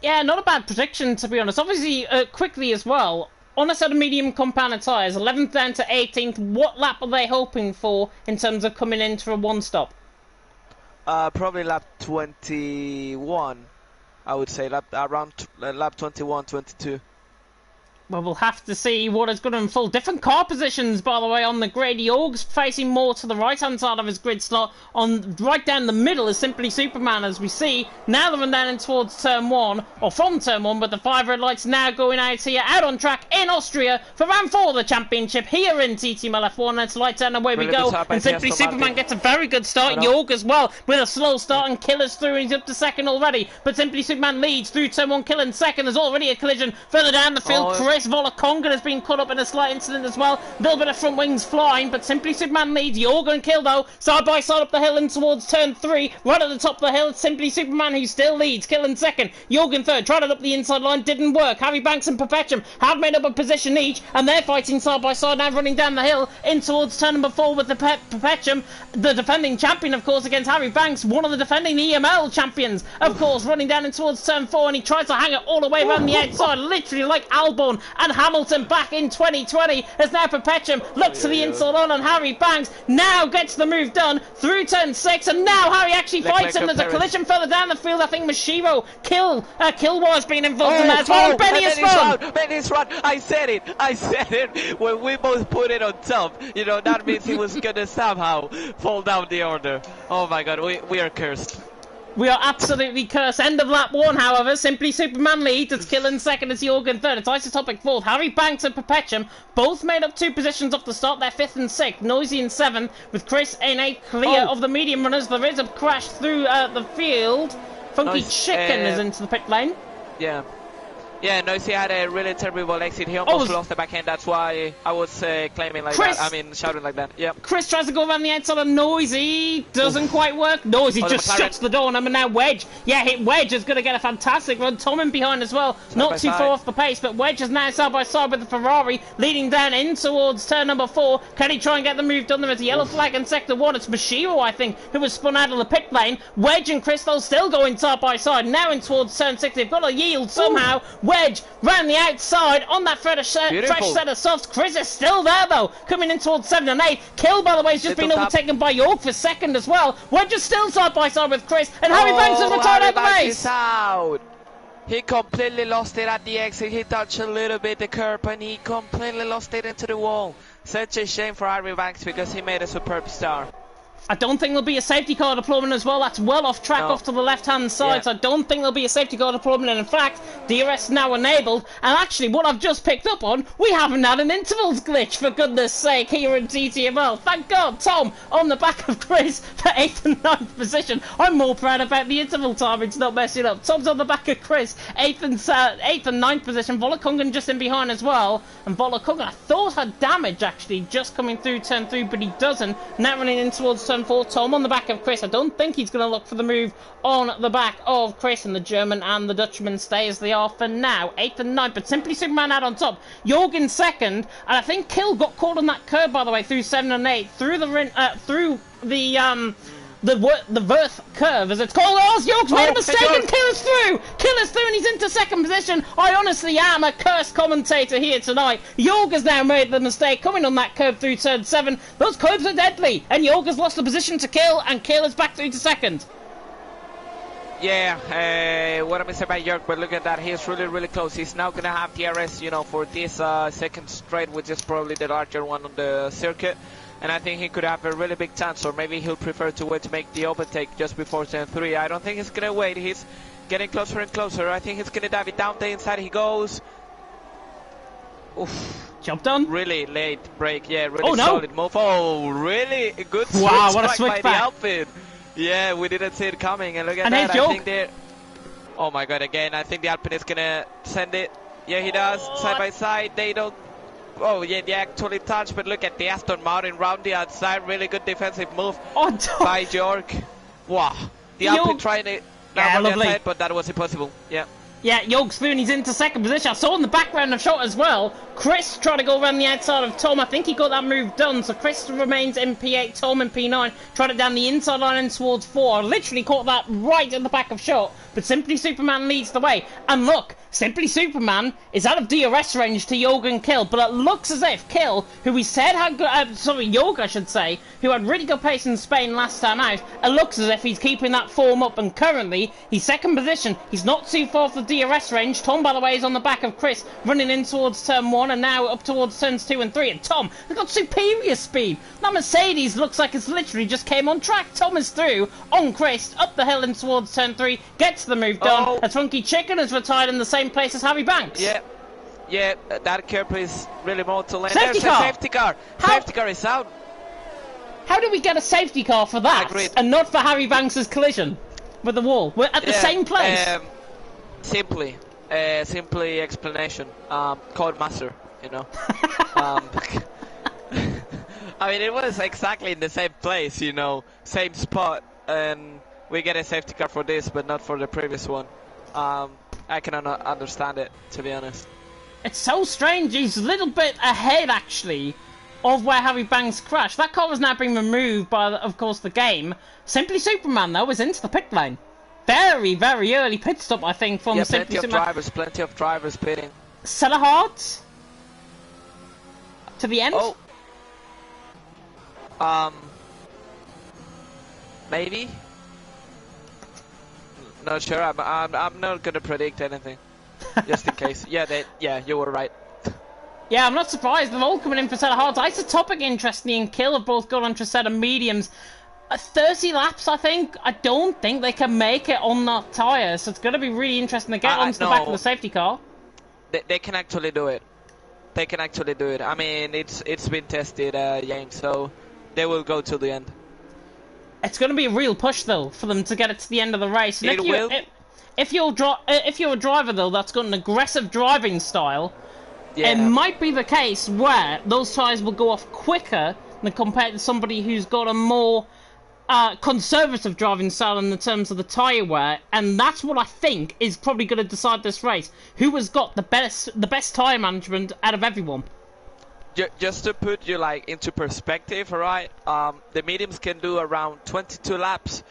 Yeah, not a bad prediction, to be honest. Obviously, quickly as well, on a set of medium compound tyres, 11th down to 18th, what lap are they hoping for in terms of coming into a one-stop? Probably lap 21, I would say, around lap 21, 22. Well, we'll have to see what is going to unfold. Different car positions, by the way, on the grid. Yorg's facing more to the right-hand side of his grid slot. Right down the middle is Simply Superman, as we see. Now they're down in towards turn 1, or from turn 1, but the 5 red lights now going out here, out on track in Austria for round 4 of the championship here in TTML F1. Let's light down, away we go. And Simply Superman gets a very good start. Yorg as well, with a slow start, and Killer's through. He's up to 2nd already. But Simply Superman leads through turn 1, Killer in 2nd. There's already a collision further down the field. Chris Volakonga has been caught up in a slight incident as well. A little bit of front wings flying, but Simply Superman leads. Jorgen and Kill, though, side by side up the hill and towards turn 3. Right at the top of the hill, it's Simply Superman who still leads. Kill in 2nd. Jorgen 3rd. Tried it up the inside line, didn't work. Harry Banks and Perpetuum have made up a position each, and they're fighting side by side now, running down the hill in towards turn number 4 with the Perpetuum, the defending champion, of course, against Harry Banks, one of the defending EML champions, of course, running down in towards turn 4, and he tries to hang it all the way around the outside, literally like Albon and Hamilton back in 2020 as now Perpetuum looks to the inside on Harry Banks, now gets the move done through turn 6, and now Harry actually fights him. There's a collision further down the field. I think Mashiro Killwar's been involved in that as well. Benny has run. Benny's run. I said it when we both put it on top. You know, that means he was gonna somehow fall down the order. Oh my god, we are cursed. We are absolutely cursed. End of lap 1, however. Simply Superman leads. It's Kill in second. It's Jorgen third. It's Isotopic fourth. Harry Banks and Perpetuum both made up 2 positions off the start. They're 5th and 6th. Noisy in 7th with Chris in 8th. Clear of the medium runners. There is a crash through the field. Funky Chicken is into the pit lane. Yeah. Yeah, Noisy had a really terrible exit. He almost lost the backhand. That's why I was claiming like that. I mean, shouting like that. Yeah. Chris tries to go around the outside of Noisy. Doesn't quite work. Noisy just shuts the door on him, and now Wedge. Yeah, Wedge is going to get a fantastic run. Tom in behind as well. Not too far off the pace, but Wedge is now side by side with the Ferrari, leading down in towards turn number 4. Can he try and get the move done? There is a yellow flag in sector 1. It's Mashiro, I think, who was spun out of the pit lane. Wedge and Chris, though, still going side by side. Now in towards turn 6. They've got to yield somehow. Wedge round the outside on that fresh set of softs. Chris is still there though, coming in towards 7 and 8. Kill, by the way, has just been overtaken by York for second as well. Wedge is still side by side with Chris, and Harry Banks has retired out the race. Out. He completely lost it at the exit. He touched a little bit the curb and he completely lost it into the wall. Such a shame for Harry Banks because he made a superb start. I don't think there'll be a safety car deployment as well. That's well off track off to the left-hand side, so I don't think there'll be a safety car deployment. And in fact, DRS is now enabled. And actually, what I've just picked up on, we haven't had an intervals glitch, for goodness sake, here in TTML. Thank God, Tom on the back of Chris for 8th and 9th position. I'm more proud about the interval time. It's not messing up. Tom's on the back of Chris, 8th and 9th position. Volakongan just in behind as well. And Volakongan, I thought had damage, actually, just coming through turn 3, but he doesn't. Now running in towards turn 4. Tom on the back of Chris. I don't think he's going to look for the move on the back of Chris, and the German and the Dutchman stay as they are for now. 8th and 9th, but Simply Superman out on top. Jorgen second, and I think Kill got caught on that curve, by the way, through 7 and 8, through the Verth curve, as it's called. Oh, York's made a mistake and Kill is through! Kill is through and he's into second position. I honestly am a cursed commentator here tonight. York has now made the mistake coming on that curve through turn 7. Those curves are deadly, and York has lost the position to Kill, and Kill is back through to second. Yeah, what I'm going to say about York, but look at that, he's really close. He's now going to have DRS, you know, for this second straight, which is probably the larger one on the circuit. And I think he could have a really big chance, or maybe he'll prefer to wait to make the overtake just before turn 3. I don't think he's going to wait. He's getting closer and closer. I think he's going to dive it down the inside. He goes. Oof. Job done. Really late break. Yeah, really solid move. Oh, really good switch what a switch by the Alpine. Yeah, we didn't see it coming. And look at that. I think they're... Oh my god, again, I think the Alpine is going to send it. Yeah, he does. Side by side. They don't... Oh, yeah, they actually touched, but look at the Aston Martin round the outside. Really good defensive move by York. Wow. The Alpine trying it on the outside, but that was impossible. Yeah. Yeah, York's through and he's into second position. I saw in the background of shot as well. Chris tried to go around the outside of Tom. I think he got that move done. So Chris remains in P8, Tom in P9. Tried it down the inside line and towards 4. I literally caught that right in the back of shot. But Simply Superman leads the way. And look, Simply Superman is out of DRS range to Jorgen Kill. But it looks as if Kill, who we said had Jorg, I should say, who had really good pace in Spain last time out, it looks as if he's keeping that form up. And currently, he's second position. He's not too far from DRS range. Tom, by the way, is on the back of Chris, running in towards turn 1 and now up towards turns 2 and 3. And Tom has got superior speed. That Mercedes looks like it's literally just came on track. Tom is through on Chris, up the hill and towards turn 3, gets the move done. As Funky Chicken is retired in the same place as Harry Banks. Yeah, that curb is really mortal. And safety there's car. A safety car. Safety car is out. How do we get a safety car for that and not for Harry Banks' collision with the wall? We're at the same place. Simply explanation. Codemaster, you know. I mean, it was exactly in the same place, you know, same spot, and we get a safety car for this, but not for the previous one. I cannot understand it, to be honest. It's so strange. He's a little bit ahead, actually, of where Harry Banks crashed. That car has now been removed by, of course, the game. Simply Superman, though, is into the pit lane. Very early pit stop, I think, from Simply Superman. Plenty of drivers pitting. Sell hard to the end. Oh. Maybe. Not sure. I'm not gonna predict anything, just in case. Yeah, you were right. Yeah, I'm not surprised. They're all coming in for set of hards. Isotopic, interestingly, and Kill have both got onto a set of mediums. 30 laps, I think. I don't think they can make it on that tyre, so it's going to be really interesting to get onto the back of the safety car. They can actually do it. They can actually do it. I mean, it's been tested, James, so they will go to the end. It's going to be a real push, though, for them to get it to the end of the race. And if you're a driver, though, that's got an aggressive driving style, it might be the case where those tyres will go off quicker than compared to somebody who's got a more conservative driving style in the terms of the tyre wear, and that's what I think is probably going to decide this race. Who has got the best tyre management out of everyone? Just to put you into perspective, right? The mediums can do around 22 laps.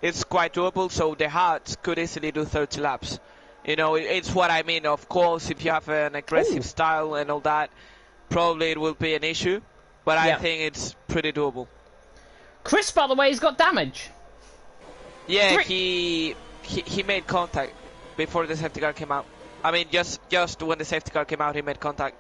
It's quite doable, so the hards could easily do 30 laps. You know, it's what I mean. Of course, if you have an aggressive style and all that, probably it will be an issue. But I think it's pretty doable. Chris, by the way, has got damage. Yeah, he made contact before the safety car came out. I mean, just when the safety car came out, he made contact.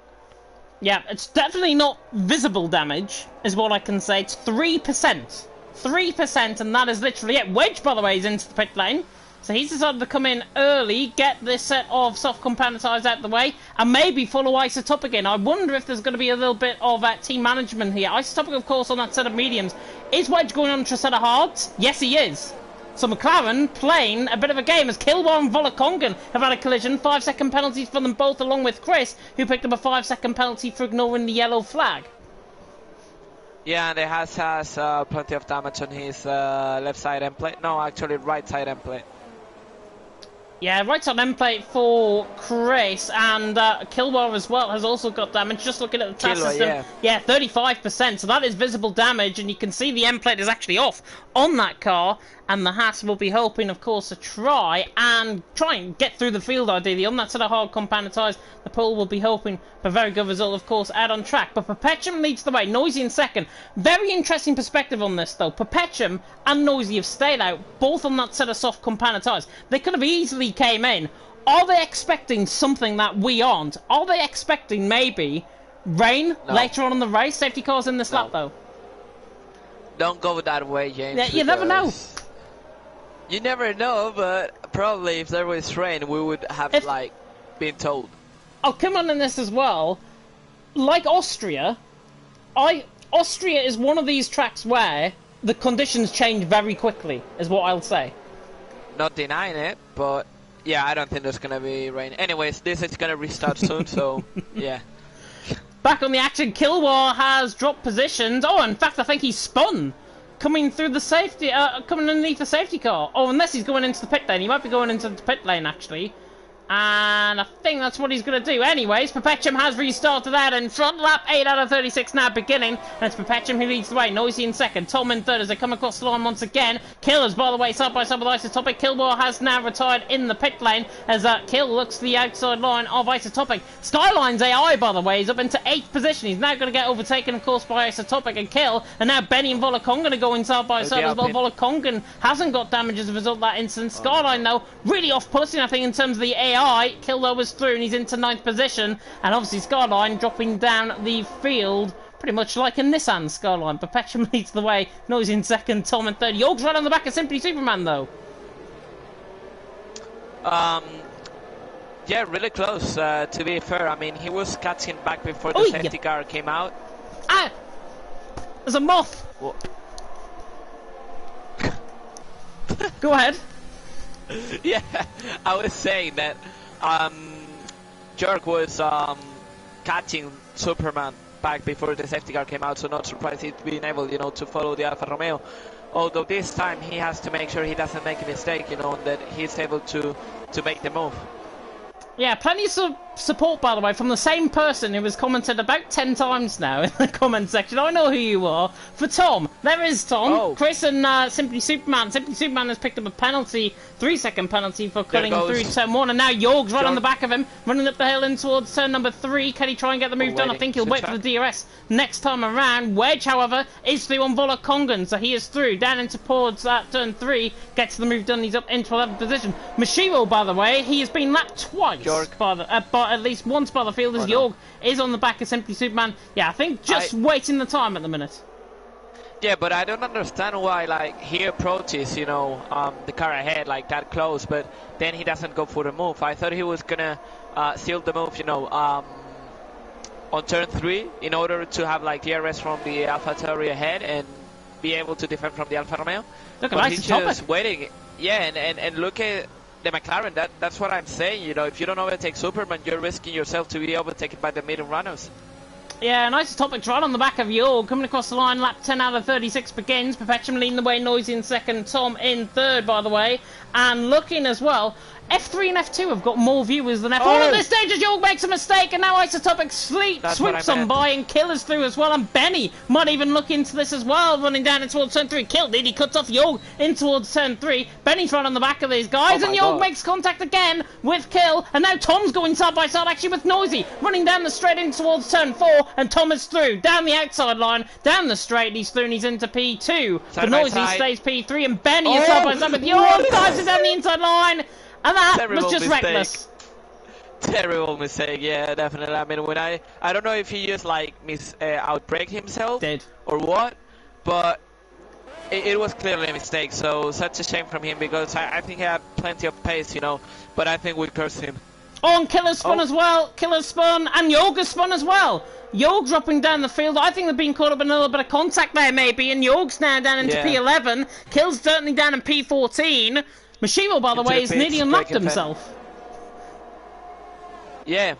Yeah, it's definitely not visible damage, is what I can say. It's 3%. 3%, and that is literally it. Wedge, by the way, is into the pit lane. So he's decided to come in early, get this set of soft compound tyres out of the way, and maybe follow Isotopic in. I wonder if there's going to be a little bit of team management here. Isotopic, of course, on that set of mediums. Is Wedge going on to a set of hards? Yes, he is. So McLaren playing a bit of a game as Kilwar and Volakongan have had a collision. 5-second penalties for them both, along with Chris, who picked up a 5-second penalty for ignoring the yellow flag. Yeah, and he has plenty of damage on his left side end plate. No, actually right side end plate. Yeah, right on end plate for Chris, and Kilwar as well has also got damage. Just looking at the task system, yeah, 35%, so that is visible damage, and you can see the end plate is actually off on that car, and the Haas will be hoping, of course, to try and get through the field, ideally. On that set of hard compounded tyres, the pole will be hoping for a very good result, of course, out on track. But Perpetuum leads the way, Noisy in second. Very interesting perspective on this, though. Perpetuum and Noisy have stayed out, both on that set of soft compounded tyres. They could have easily came in. Are they expecting something that we aren't? Are they expecting maybe rain later on in the race? Safety cars in this lap, though. Don't go that way, James. Yeah, you never know. You never know, but probably if there was rain, we would have been told. I'll come on in this as well. Like Austria, Austria is one of these tracks where the conditions change very quickly, is what I'll say. Not denying it, but yeah, I don't think there's gonna be rain. Anyways, this is gonna restart soon, so yeah. Back on the action, Kilwar has dropped positions. Oh, in fact, I think he spun. Coming through the safety, coming underneath the safety car. Oh, unless he's going into the pit lane. He might be going into the pit lane, actually. And I think that's what he's going to do. Anyways, Perpetuum has restarted out in front. Lap 8 out of 36 now beginning. And it's Perpetuum who leads the way. Noisy in second. Tom in third as they come across the line once again. Killers, by the way, side by side with Isotopic. Kilwar has now retired in the pit lane as Kill looks to the outside line of Isotopic. Skyline's AI, by the way, is up into 8th position. He's now going to get overtaken, of course, by Isotopic and Kill. And now Benny and Volakongan are going side by side as well. Volakongan hasn't got damage as a result of that incident. Skyline, though, really off-putting, I think, in terms of the AI. Kildo was through and he's into 9th position, and obviously Skyline dropping down the field pretty much like a Nissan Skyline. Perpetuum leads the way, Noise in second, Tom in third. York's right on the back of Simply Superman, though. Yeah, really close, to be fair. I mean, he was catching back before the safety car came out. Ah! There's a moth! What? Go ahead. Yeah, I was saying that Jerk was catching Superman back before the safety car came out, so not surprised he's been able, to follow the Alfa Romeo. Although this time he has to make sure he doesn't make a mistake, and that he's able to make the move. Yeah, plenty of support, by the way, from the same person who has commented about 10 times now in the comment section. I know who you are. For Tom, There is Tom. Oh. Chris and Simply Superman. Simply Superman has picked up a penalty, 3-second penalty for cutting through turn 1, and now Jorg's right on the back of him, running up the hill in towards turn number 3. Can he try and get the move done? I think he'll wait for the DRS next time around. Wedge, however, is through on Vola Kongan, so he is through, down into towards turn 3, gets the move done, he's up into 11th position. Mashiro, by the way, he has been lapped twice, by at least once by the field, as Jorg is on the back of Simply Superman. Yeah, I think just waiting the time at the minute. Yeah, but I don't understand why, like, he approaches, you know, the car ahead, like, that close, but then he doesn't go for the move. I thought he was gonna seal the move, you know, on turn 3 in order to have, like, DRS from the AlphaTauri ahead and be able to defend from the Alfa Romeo. Look but at he's just waiting. Yeah, and look at the McLaren. That's what I'm saying, you know, if you don't overtake Superman, you're risking yourself to be overtaken by the middle runners. Yeah, nice topic right on the back of Jorg, coming across the line, lap 10 out of 36 begins, Perpetuum leading the way, Noisy in second, Tom in third, by the way, and looking as well, F3 and F2 have got more viewers than F1 at this stage as Jorg makes a mistake, and now Isotopic sweeps on by, and Killer's through as well, and Benny might even look into this as well, running down in towards turn 3. Kill did, he cuts off Jorg in towards turn 3. Benny's right on the back of these guys, and Jorg makes contact again with Kill, and now Tom's going side by side actually with Noisy, running down the straight in towards turn 4, and Tom is through, down the outside line, down the straight, he's through and he's into P2. But Noisy stays P3, and Benny is side by side with Jorg, dives it down the inside line. And that was just reckless. Terrible mistake, yeah, definitely. I mean, when I don't know if he just like outbraked himself or what, but it was clearly a mistake. So such a shame from him because I think he had plenty of pace, you know. But I think we cursed him. Oh, and Killer spun as well. Killer spun, and Jorg spun as well. Jorg dropping down the field. I think they've been caught up in a little bit of contact there, maybe. And Jorg's now down into P11. Kill's certainly down in P14. Mashiro, by the way, has nearly unlocked himself. Yeah.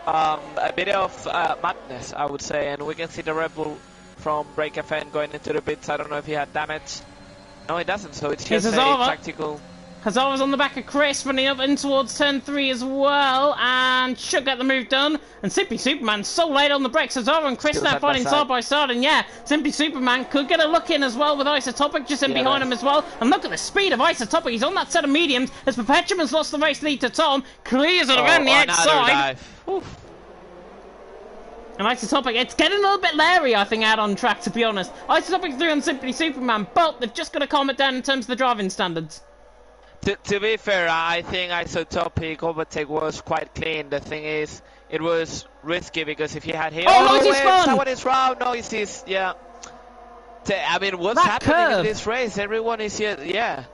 A bit of madness, I would say. And we can see the Red Bull from Break FN going into the pits. I don't know if he had damage. No, he doesn't. So it's just a tactical... Hazara's on the back of Chris, running up in towards turn 3 as well, and should get the move done. And Simply Superman so late on the brakes. Hazara and Chris now fighting side by side, and yeah, Simply Superman could get a look in as well with Isotopic just in behind him as well. And look at the speed of Isotopic. He's on that set of mediums as Perpetuum has lost the race lead to Tom, clears it around the outside. And Isotopic, it's getting a little bit leery, I think, out on track, to be honest. Isotopic through on Simply Superman, but they've just got to calm it down in terms of the driving standards. To be fair, I think Isotopic overtake was quite clean. The thing is, it was risky because if he had hit... Oh, Noisy's spun! Someone is round, Noisy's, yeah. I mean, what's happening in this race? Everyone is here, yeah.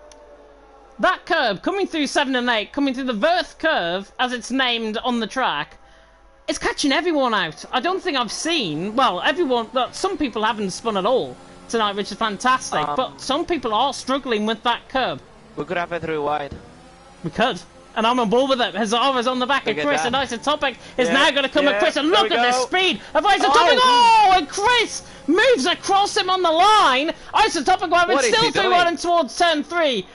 That curve, coming through 7 and 8, coming through the Verth curve, as it's named on the track, it's catching everyone out. I don't think I've seen... Well, some people haven't spun at all tonight, which is fantastic, but some people are struggling with that curve. We could have it through wide. We could. And I'm on board with it. Hazara's on the back of Chris, and Isotopic is now going to come at Chris, and look at the speed of Isotopic. Oh, and Chris moves across him on the line. Isotopic is still through running towards turn 3.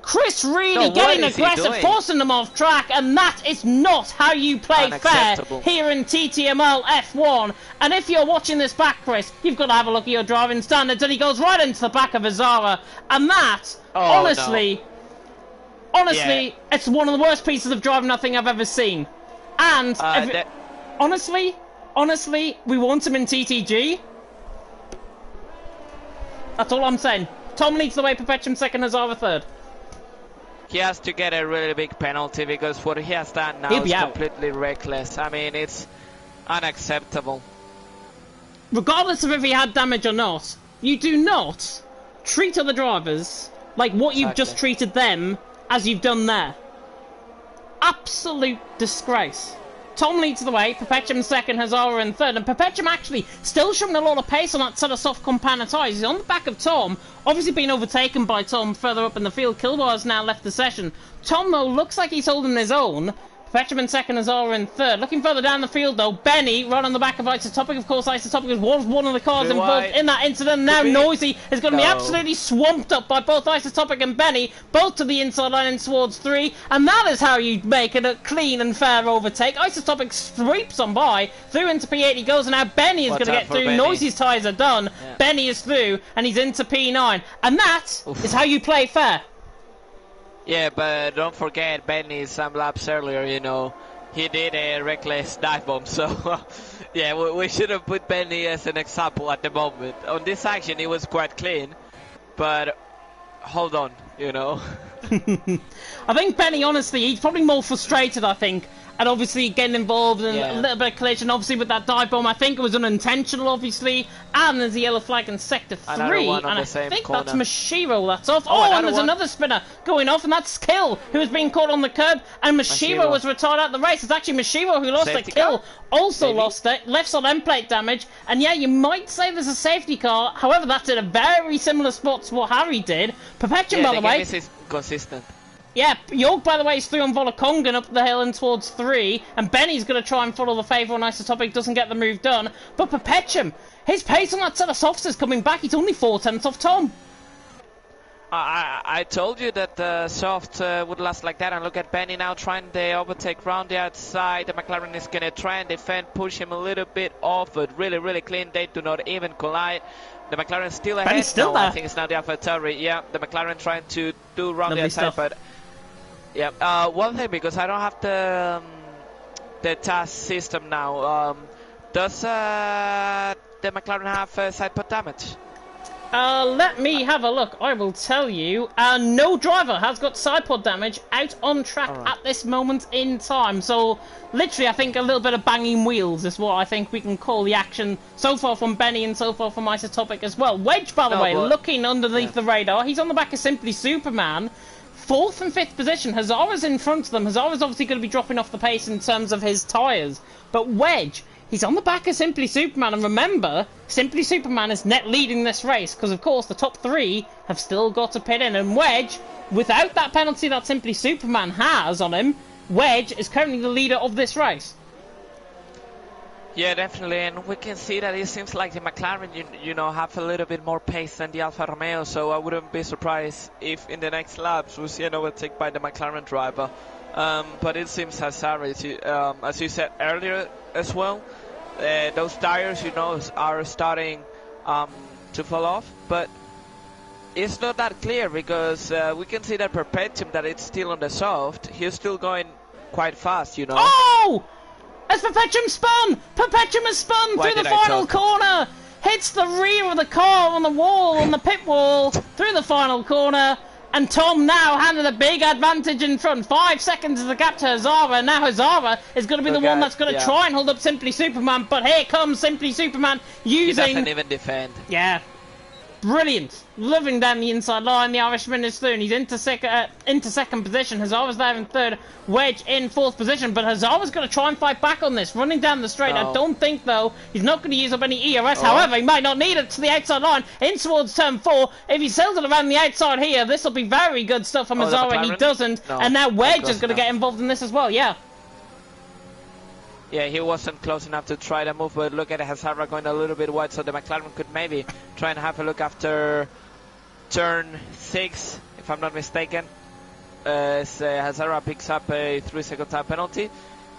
Chris really getting aggressive, forcing them off track, and that is not how you play fair here in TTML F1. And if you're watching this back, Chris, you've got to have a look at your driving standards, and he goes right into the back of Hazara, and that, honestly, it's one of the worst pieces of driving I think I've ever seen. And, honestly, we want him in TTG. That's all I'm saying. Tom leads the way, Perpetuum second, Hazara third. He has to get a really big penalty because what he has done now is completely reckless. I mean, it's unacceptable. Regardless of if he had damage or not, you do not treat other drivers like what you've just treated them as you've done there. Absolute disgrace. Tom leads the way, Perpetuum second, Hazara in third, and Perpetuum actually still showing a lot of pace on that set of soft compound tyres. He's on the back of Tom, obviously being overtaken by Tom further up in the field. Kilbar's now left the session. Tom, though, looks like he's holding his own, Perpetuum in second, Azara in third. Looking further down the field, though, Benny, right on the back of Isotopic. Of course, Isotopic was one of the cars involved in that incident. Now Noisy is going to be absolutely swamped up by both Isotopic and Benny, both to the inside line and towards 3. And that is how you make it a clean and fair overtake. Isotopic sweeps on by, through into P8 he goes, and now Benny is going to get through. Benny. Noisy's tyres are done. Yeah. Benny is through, and he's into P9. And that is how you play fair. Yeah, but don't forget Benny some laps earlier, you know, he did a reckless dive bomb, so yeah, we should have put Benny as an example at the moment. On this action, it was quite clean, but hold on, you know. I think Benny, honestly, he's probably more frustrated, I think, and obviously getting involved in a little bit of collision, obviously with that dive bomb. I think it was unintentional, obviously, and there's a yellow flag in sector 3, and I think corner. That's Mashiro that's off. Oh, and there's another spinner going off, and that's Kill, who was being caught on the curb, and Mashiro was retired out the race. It's actually Mashiro who lost it. Kill also lost it, left side end plate damage, and yeah, you might say there's a safety car, however, that's in a very similar spot to what Harry did. Perpetuum, by the way, is consistent. Yeah, York, by the way, is through on Volakongan up the hill and towards 3, and Benny's going to try and follow the favour on Isotopic, doesn't get the move done. But Perpetuum, his pace on that set of softs is coming back. He's only 4/10 off Tom. I told you that the soft would last like that, and look at Benny now trying the overtake round the outside. The McLaren is going to try and defend, push him a little bit off, but really, really clean. They do not even collide. The McLaren still ahead. Benny's still there. I think it's now the AlphaTauri. Yeah, the McLaren trying to do round the outside, but yeah. One thing, because I don't have the task system now. Does the McLaren have side pod damage? Let me have a look. I will tell you. No driver has got side pod damage out on track at this moment in time. So, literally, I think a little bit of banging wheels is what I think we can call the action so far from Benny and so far from Isotopic as well. Wedge, by the way, looking underneath the radar. He's on the back of Simply Superman. 4th and 5th position. Hazara's in front of them. Hazara's obviously going to be dropping off the pace in terms of his tyres. But Wedge, he's on the back of Simply Superman. And remember, Simply Superman is net leading this race. Because, of course, the top 3 have still got to pit in. And Wedge, without that penalty that Simply Superman has on him, Wedge is currently the leader of this race. Yeah, definitely, and we can see that it seems like the McLaren, you know, have a little bit more pace than the Alfa Romeo, so I wouldn't be surprised if in the next laps we see an overtake by the McLaren driver. But it seems Hazara, as you said earlier as well, those tires, you know, are starting to fall off, but it's not that clear because we can see that Perpetuum, that it's still on the soft, he's still going quite fast, you know. Oh! As Perpetuum spun! Perpetuum has spun through the final corner! Hits the rear of the car on the wall, on the pit wall, through the final corner, and Tom now handed a big advantage in front. 5 seconds is the gap to Hazara, and now Hazara is going to be the one that's going to try and hold up Simply Superman, but here comes Simply Superman using... He doesn't even defend. Yeah. Brilliant. Loving down the inside line. The Irishman is through, and he's into second position. Hazara's there in third. Wedge in 4th position, but Hazara's going to try and fight back on this. Running down the straight. I don't think, though, he's not going to use up any ERS. However, he might not need it to the outside line. In towards turn 4. If he sails it around the outside here, this will be very good stuff from Hazara, and he doesn't. And now Wedge is going to get involved in this as well, yeah. Yeah, he wasn't close enough to try to move, but look at Hazara going a little bit wide, so the McLaren could maybe try and have a look after turn 6, if I'm not mistaken. Hazara picks up a 3-second time penalty,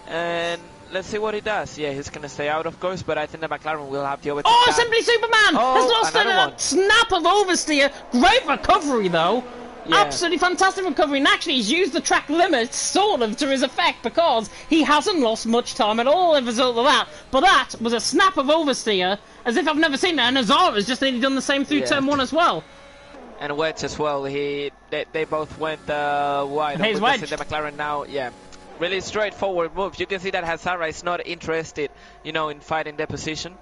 and let's see what he does. Yeah, he's going to stay out, of course, but I think the McLaren will have the overtake. Oh, Simply Superman has lost a snap of oversteer. Great recovery, though. Yeah. Absolutely fantastic recovery, and actually he's used the track limit sort of to his effect because he hasn't lost much time at all as a result of that. But that was a snap of oversteer as if I've never seen it, and Hazara's just nearly done the same through turn 1 as well. And Wedge as well, they both went wide. He's Wedge. The McLaren now, yeah, really straightforward move. You can see that Hazara is not interested, you know, in fighting the position.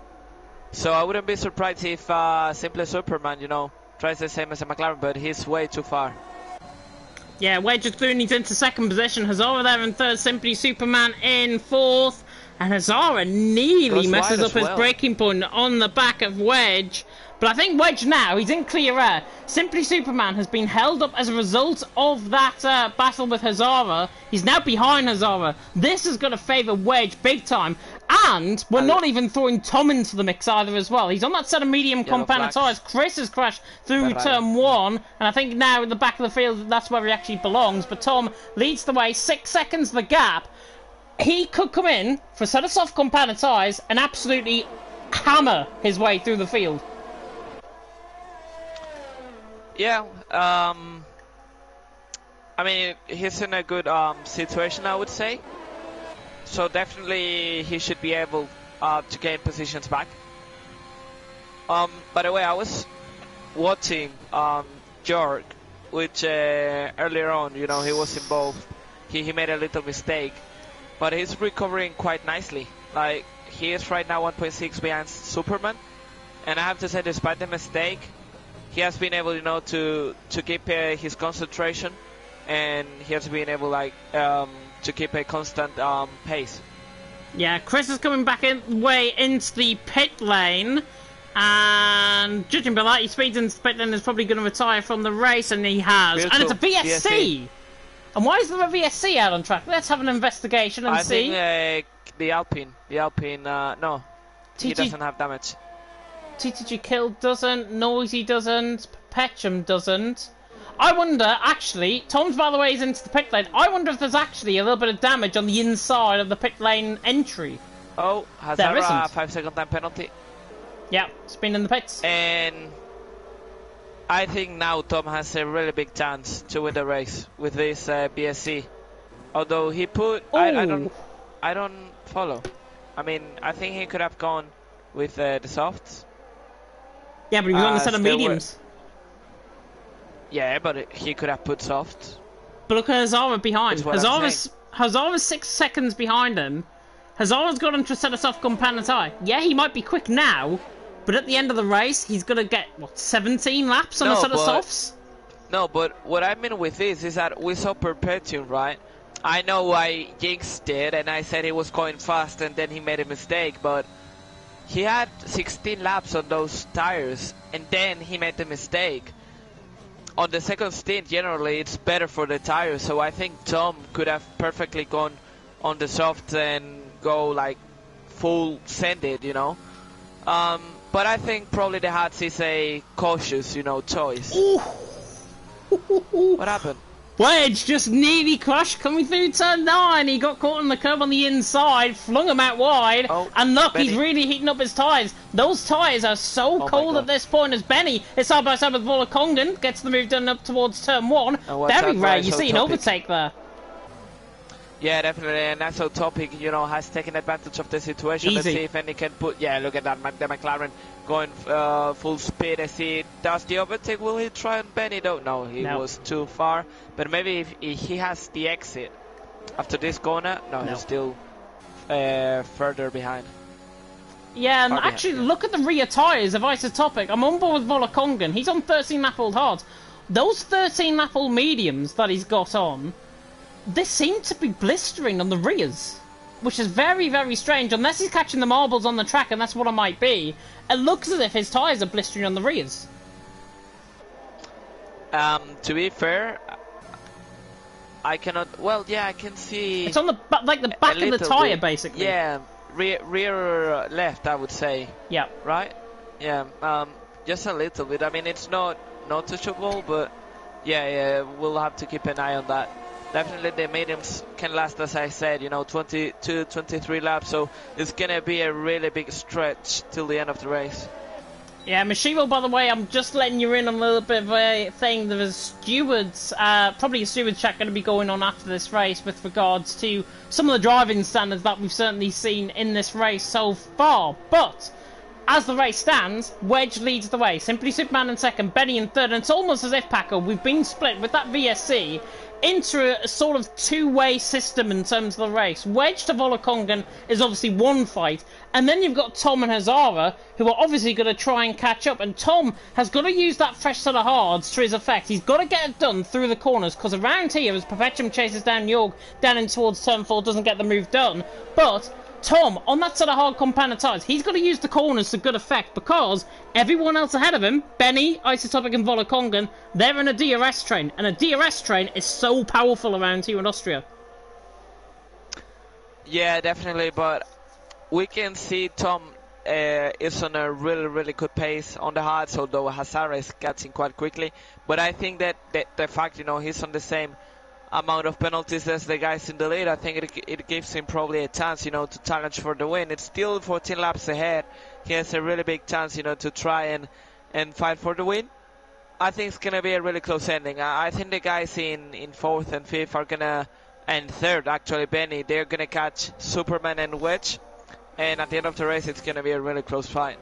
So I wouldn't be surprised if Simply Superman, you know, tries the same as a McLaren, but he's way too far. Yeah, Wedge is through and he's into second position. Hazara there in third, Simply Superman in 4th. And Hazara nearly messes up his braking point on the back of Wedge. But I think Wedge now, he's in clear air. Simply Superman has been held up as a result of that battle with Hazara. He's now behind Hazara. This is going to favour Wedge big time. And we're not even throwing Tom into the mix either as well. He's on that set of medium compound tyres. Chris has crashed through turn 1. And I think now in the back of the field, that's where he actually belongs. But Tom leads the way. 6 seconds the gap. He could come in for a set of soft compound tyres and absolutely hammer his way through the field. Yeah, I mean, he's in a good situation, I would say. So definitely he should be able to gain positions back. By the way, I was watching Jorg, which earlier on, you know, he was involved. He made a little mistake, but he's recovering quite nicely. Like, he is right now 1.6 behind Superman, and I have to say, despite the mistake, he has been able, you know, to keep his concentration, and he has been able, like, to keep a constant pace. Yeah, Chris is coming back way into the pit lane, and judging by that, he speeds into the pit lane, is probably going to retire from the race, and he has. And it's a VSC! And why is there a VSC out on track? Let's have an investigation and see. I think the Alpine, no, he doesn't have damage. TTG Kill doesn't, Noisy doesn't, Perpetuum doesn't. I wonder, actually, Tom's by the way is into the pit lane. I wonder if there's actually a little bit of damage on the inside of the pit lane entry. Oh, has there a 5-second time penalty? Yeah, it's been in the pits. And I think now Tom has a really big chance to win the race with this BSC. Although he put, I don't follow. I mean, I think he could have gone with the softs. Yeah, but he was on the set of mediums. Yeah, but he could have put softs. But look at Hazara behind. Hazara's 6 seconds behind him. Hazara's got onto a set of soft compound tyre. Yeah, he might be quick now, but at the end of the race, he's going to get, what, 17 laps on a set of softs? No, but what I mean with this is that we saw Perpetuum, right? I know I jinxed it, and I said he was going fast, and then he made a mistake, but he had 16 laps on those tires, and then he made the mistake. On the second stint, generally, it's better for the tires, so I think Tom could have perfectly gone on the soft and go, like, full send it, you know? But I think probably the Hats is a cautious, you know, choice. What happened? Wedge just nearly crashed coming through turn 9. He got caught on the curb on the inside, flung him out wide, and look, Benny. He's really heating up his tyres. Those tyres are so cold at this point as Benny is side by side with Volakongan, gets the move done up towards turn 1. Very rare, you see an overtake there. Yeah, definitely, and that's how Topic, you know, has taken advantage of the situation. Let's see if any can put, yeah, look at that, the McLaren going full speed. I see, does the overtake, will he try on Benny? No, he was too far, but maybe if he has the exit after this corner, he's still further behind. Yeah, and actually, look at the rear tyres of Isotopic. I'm on board with Volakongan. He's on 13 lap old hards. Those 13 lap old mediums that he's got on, they seem to be blistering on the rears, which is very, very strange. Unless he's catching the marbles on the track, and that's what it might be, it looks as if his tyres are blistering on the rears. To be fair, I cannot. Well, yeah, I can see. It's on the back of the tyre, basically. Yeah, rear left, I would say. Yeah. Right. Yeah. Just a little bit. I mean, it's not noticeable, but yeah, we'll have to keep an eye on that. Definitely the mediums can last, as I said, you know, 22, 23 laps, so it's going to be a really big stretch till the end of the race. Yeah, Mashivo, by the way, I'm just letting you in on a little bit of a thing. There is stewards, probably a stewards chat going to be going on after this race with regards to some of the driving standards that we've certainly seen in this race so far. But as the race stands, Wedge leads the way. Simply Superman in second, Benny in third, and it's almost as if, Paco, we've been split with that VSC into a sort of two-way system in terms of the race. Wedge to Volakongan is obviously one fight, and then you've got Tom and Hazara, who are obviously going to try and catch up, and Tom has got to use that fresh set of hards to his effect. He's got to get it done through the corners, because around here, as Perpetuum chases down Jorg, down in towards turn 4, doesn't get the move done, but Tom, on that sort of hard compounded tyres, he's got to use the corners to good effect because everyone else ahead of him, Benny, Isotopic and Volokongan, they're in a DRS train. And a DRS train is so powerful around here in Austria. Yeah, definitely, but we can see Tom is on a really good pace on the hards, although Hazara is catching quite quickly. But I think that the fact, he's on the same amount of penalties as the guys in the lead, I think it gives him probably a chance, to challenge for the win. It's still 14 laps ahead. He has a really big chance, to try and fight for the win. I think it's going to be a really close ending. I think the guys in 4th and 5th are going to, and 3rd actually, Benny, they're going to catch Superman and Wedge. And at the end of the race, it's going to be a really close fight.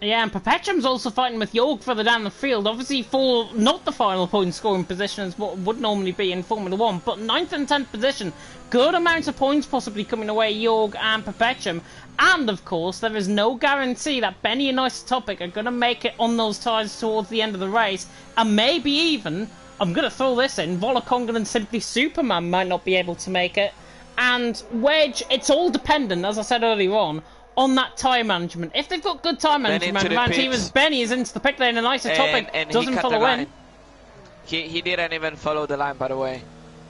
Yeah, and Perpetuum's also fighting with Jorg further down the field. Obviously for not the final point scoring position as what would normally be in Formula 1, but 9th and 10th position. Good amount of points possibly coming away, Jorg and Perpetuum. And of course, there is no guarantee that Benny and Isotopic are going to make it on those tyres towards the end of the race. And maybe even, I'm going to throw this in, Volokongan and Simply Superman might not be able to make it. And Wedge, it's all dependent, as I said earlier on that tyre management. If they've got good tyre management around here as Benny is into the pit lane and Isotopic and doesn't follow in. He didn't even follow the line, by the way.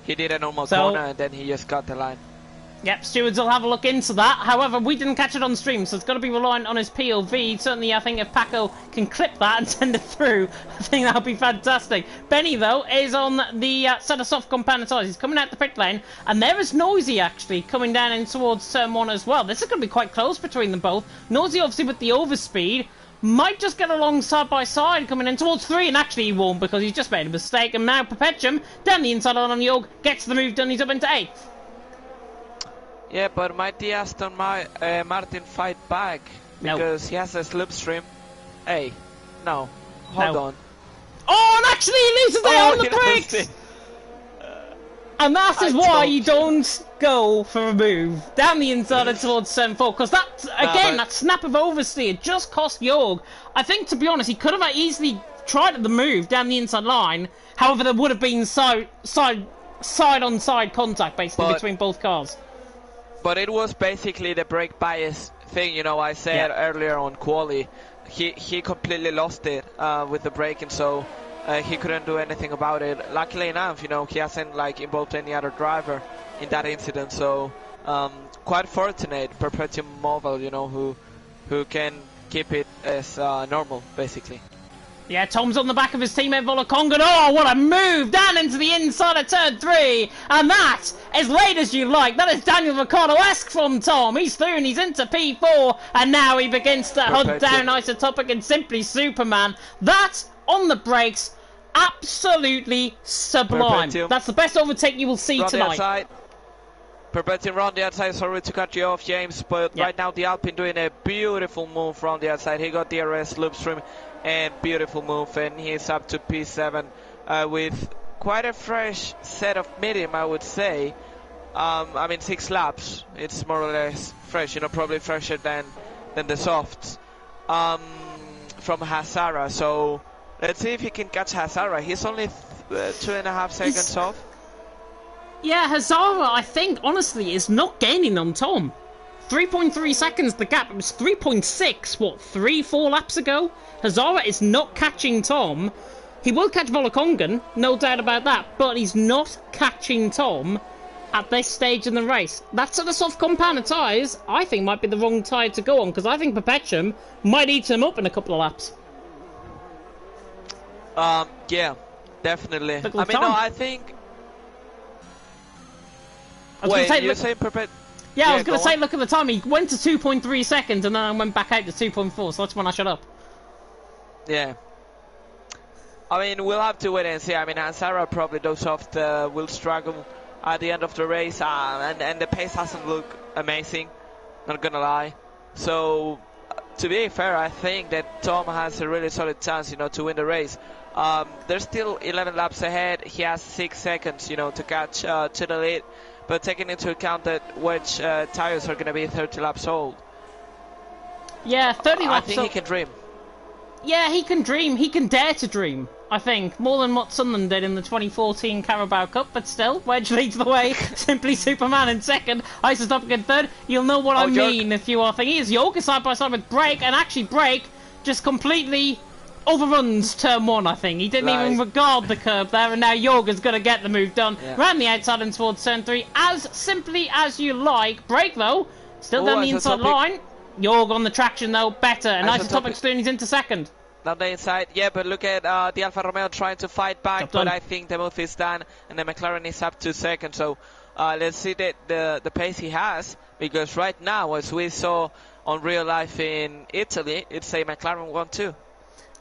He did a normal corner and then he just got the line. Yep, stewards will have a look into that. However, we didn't catch it on stream, so it's got to be reliant on his POV. Certainly, I think if Paco can clip that and send it through, I think that'll be fantastic. Benny, though, is on the set of soft compounded tyres. He's coming out the pit lane, and there is Noisy, actually, coming down in towards turn 1 as well. This is going to be quite close between them both. Noisy, obviously, with the overspeed, might just get along side by side, coming in towards 3, and actually he won't because he's just made a mistake. And now Perpetuum, down the inside on Jorg, gets the move done, he's up into 8th. Yeah, but might the Aston Martin fight back? Because he has a slipstream. Hey, no. Hold on. Oh, and actually he loses it on the brakes! And that is why you don't go for a move down the inside and towards turn 4. Because that, again, that snap of oversteer just cost Jorg. I think, to be honest, he could have easily tried the move down the inside line. However, there would have been side-on-side contact, basically, between both cars. But it was basically the brake bias thing, I said earlier on quali. He completely lost it with the braking, so he couldn't do anything about it. Luckily enough, he hasn't involved any other driver in that incident, so quite fortunate Perpetuum Mobile, who can keep it as normal, basically. Yeah, Tom's on the back of his teammate Volokongan. Oh, what a move! Down into the inside of turn 3. And that, as late as you like, that is Daniel Ricciardo-esque from Tom. He's through and he's into P4. And now he begins to hunt down Isotopic and Simply Superman. That, on the brakes, absolutely sublime. Perpetuum. That's the best overtake you will see tonight. Perpetuum round the outside, sorry to cut you off, James, but right now the Alpine doing a beautiful move round the outside. He got DRS, loopstream, and beautiful move, and he's up to P7 with quite a fresh set of medium, I would say. 6 laps, it's more or less fresh, probably fresher than the softs from Hazara. So let's see if he can catch Hazara. He's only 2.5 seconds off. Yeah, Hazara, I think, honestly, is not gaining on Tom. 3.3 seconds the gap. It was 3.6, 3-4 laps ago? Hazara is not catching Tom. He will catch Volokongan, no doubt about that, but he's not catching Tom at this stage in the race. That sort of soft compounded tyres, I think, might be the wrong tyre to go on, because I think Perpetuum might eat him up in a couple of laps. Yeah, definitely. I think... you're saying Perpetuum... Yeah, I was going to say, look at the time. He went to 2.3 seconds and then I went back out to 2.4, so that's when I shut up. Yeah. We'll have to wait and see. Hazara probably those soft will struggle at the end of the race, and the pace hasn't looked amazing, not gonna lie. So, to be fair, I think that Tom has a really solid chance, to win the race. There's still 11 laps ahead. He has 6 seconds, to catch to the lead. But taking into account that which tyres are going to be 30 laps old. Yeah, 30 laps I think he can dream. Yeah, he can dream. He can dare to dream, I think. More than what Sunderland did in the 2014 Carabao Cup, but still, Wedge leads the way. Simply Superman in second. Isotopic in third. You'll know what I mean if you are thinking. Here's Jorg side by side with Break, and actually Break just completely overruns turn 1, I think. He didn't even regard the curb there, and now Jorg is going to get the move done. Ran the outside and towards turn 3 as simply as you like. Break, though, still down the inside line. Jorg on the traction, though, better. And Isotopic Stooney's into second. Down the inside, yeah, but look at the Alfa Romeo trying to fight back, but I think the move is done, and the McLaren is up to second. So let's see the pace he has, because right now, as we saw on real life in Italy, it's a McLaren 1-2.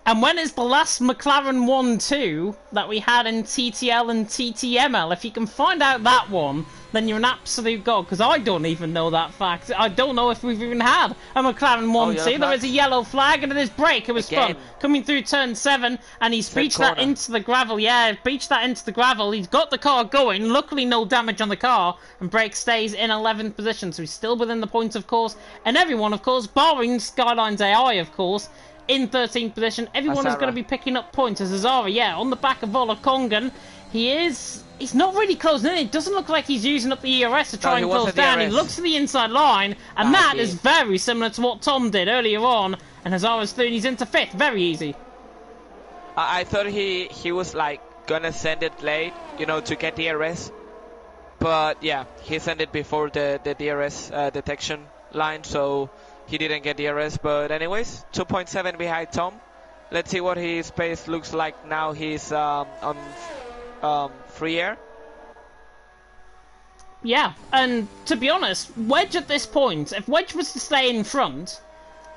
And when is the last McLaren 1-2 that we had in TTL and TTML? If you can find out that one, then you're an absolute god, because I don't even know that fact. I don't know if we've even had a McLaren 1-2. There is a yellow flag, and it is Break. It was fun. Coming through turn 7, and he's beached that into the gravel. Yeah, beached that into the gravel. He's got the car going. Luckily, no damage on the car, and Break stays in 11th position, so he's still within the points, of course. And everyone, of course, barring Skyline's AI, of course, in 13th position. Everyone is going to be picking up points. As Azara, yeah, on the back of Ola Kongan. He's not really closing in. It doesn't look like he's using up the ERS to try and close down. He looks to the inside line, and that is very similar to what Tom did earlier on. And Hazara's third, he's into 5th. Very easy. I thought he was like gonna send it late, you know, to get DRS. But yeah, he sent it before the DRS detection line, so he didn't get DRS. But anyways, 2.7 behind Tom. Let's see what his pace looks like now. He's on free air. Yeah, and to be honest, Wedge at this point, if Wedge was to stay in front,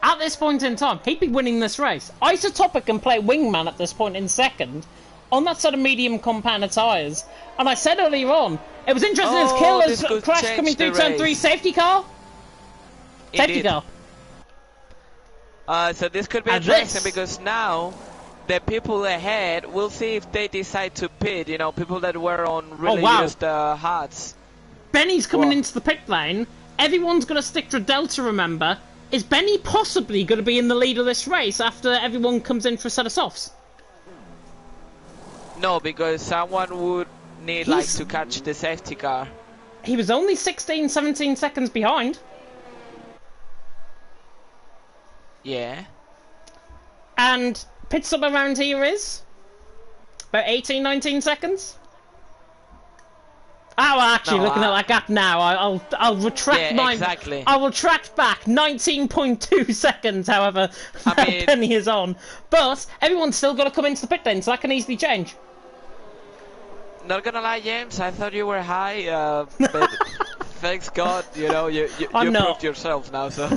at this point in time, he'd be winning this race. Isotopic can play wingman at this point in second, on that sort of medium compound tyres. And I said earlier on, it was interesting as kill as Crash coming through turn 3, safety car? Safety car. So this could be interesting because now the people ahead, we'll see if they decide to pit, you know, people that were on really used hards. Benny's coming into the pit lane. Everyone's going to stick to Delta, remember. Is Benny possibly going to be in the lead of this race after everyone comes in for a set of softs? No, because someone would need like to catch the safety car. He was only 16, 17 seconds behind. Yeah. And pit stop around here is about 18, 19 seconds. Oh, actually, looking at that gap now, I'll retract I will retract back 19.2 seconds. However, Penny is on, but everyone's still got to come into the pit lane, so that can easily change. Not gonna lie, James, I thought you were high, but thanks God, you know, you proved yourself now. So.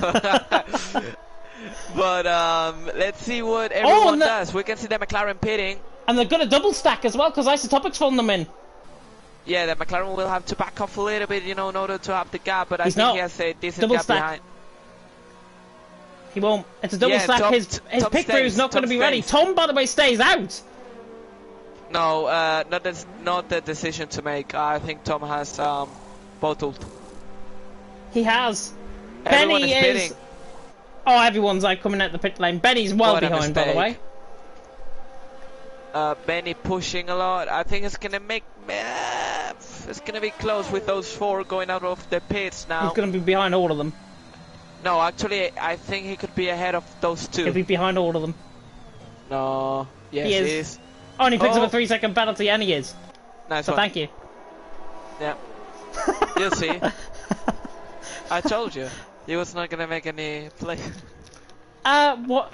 But let's see what everyone does. We can see the McLaren pitting. And they're going to double stack as well, because Isotopic's following them in. Yeah, the McLaren will have to back off a little bit, you know, in order to have the gap, but I think he has a decent gap behind. He won't. It's a double stack. His pit crew is not going to be ready. Tom, by the way, stays out. No, not the decision to make. I think Tom has bottled. He has. Everyone Benny is pitting. Oh, everyone's like coming out the pit lane. Benny's well behind, by the way. Benny pushing a lot. I think it's gonna make. It's gonna be close with those 4 going out of the pits now. He's gonna be behind all of them. No, actually, I think he could be ahead of those 2. He'll be behind all of them. No. Yes, he is. Only picks up a 3-second penalty, and he is. Nice so one. Thank you. Yeah. You'll see. I told you. He was not gonna make any play. What?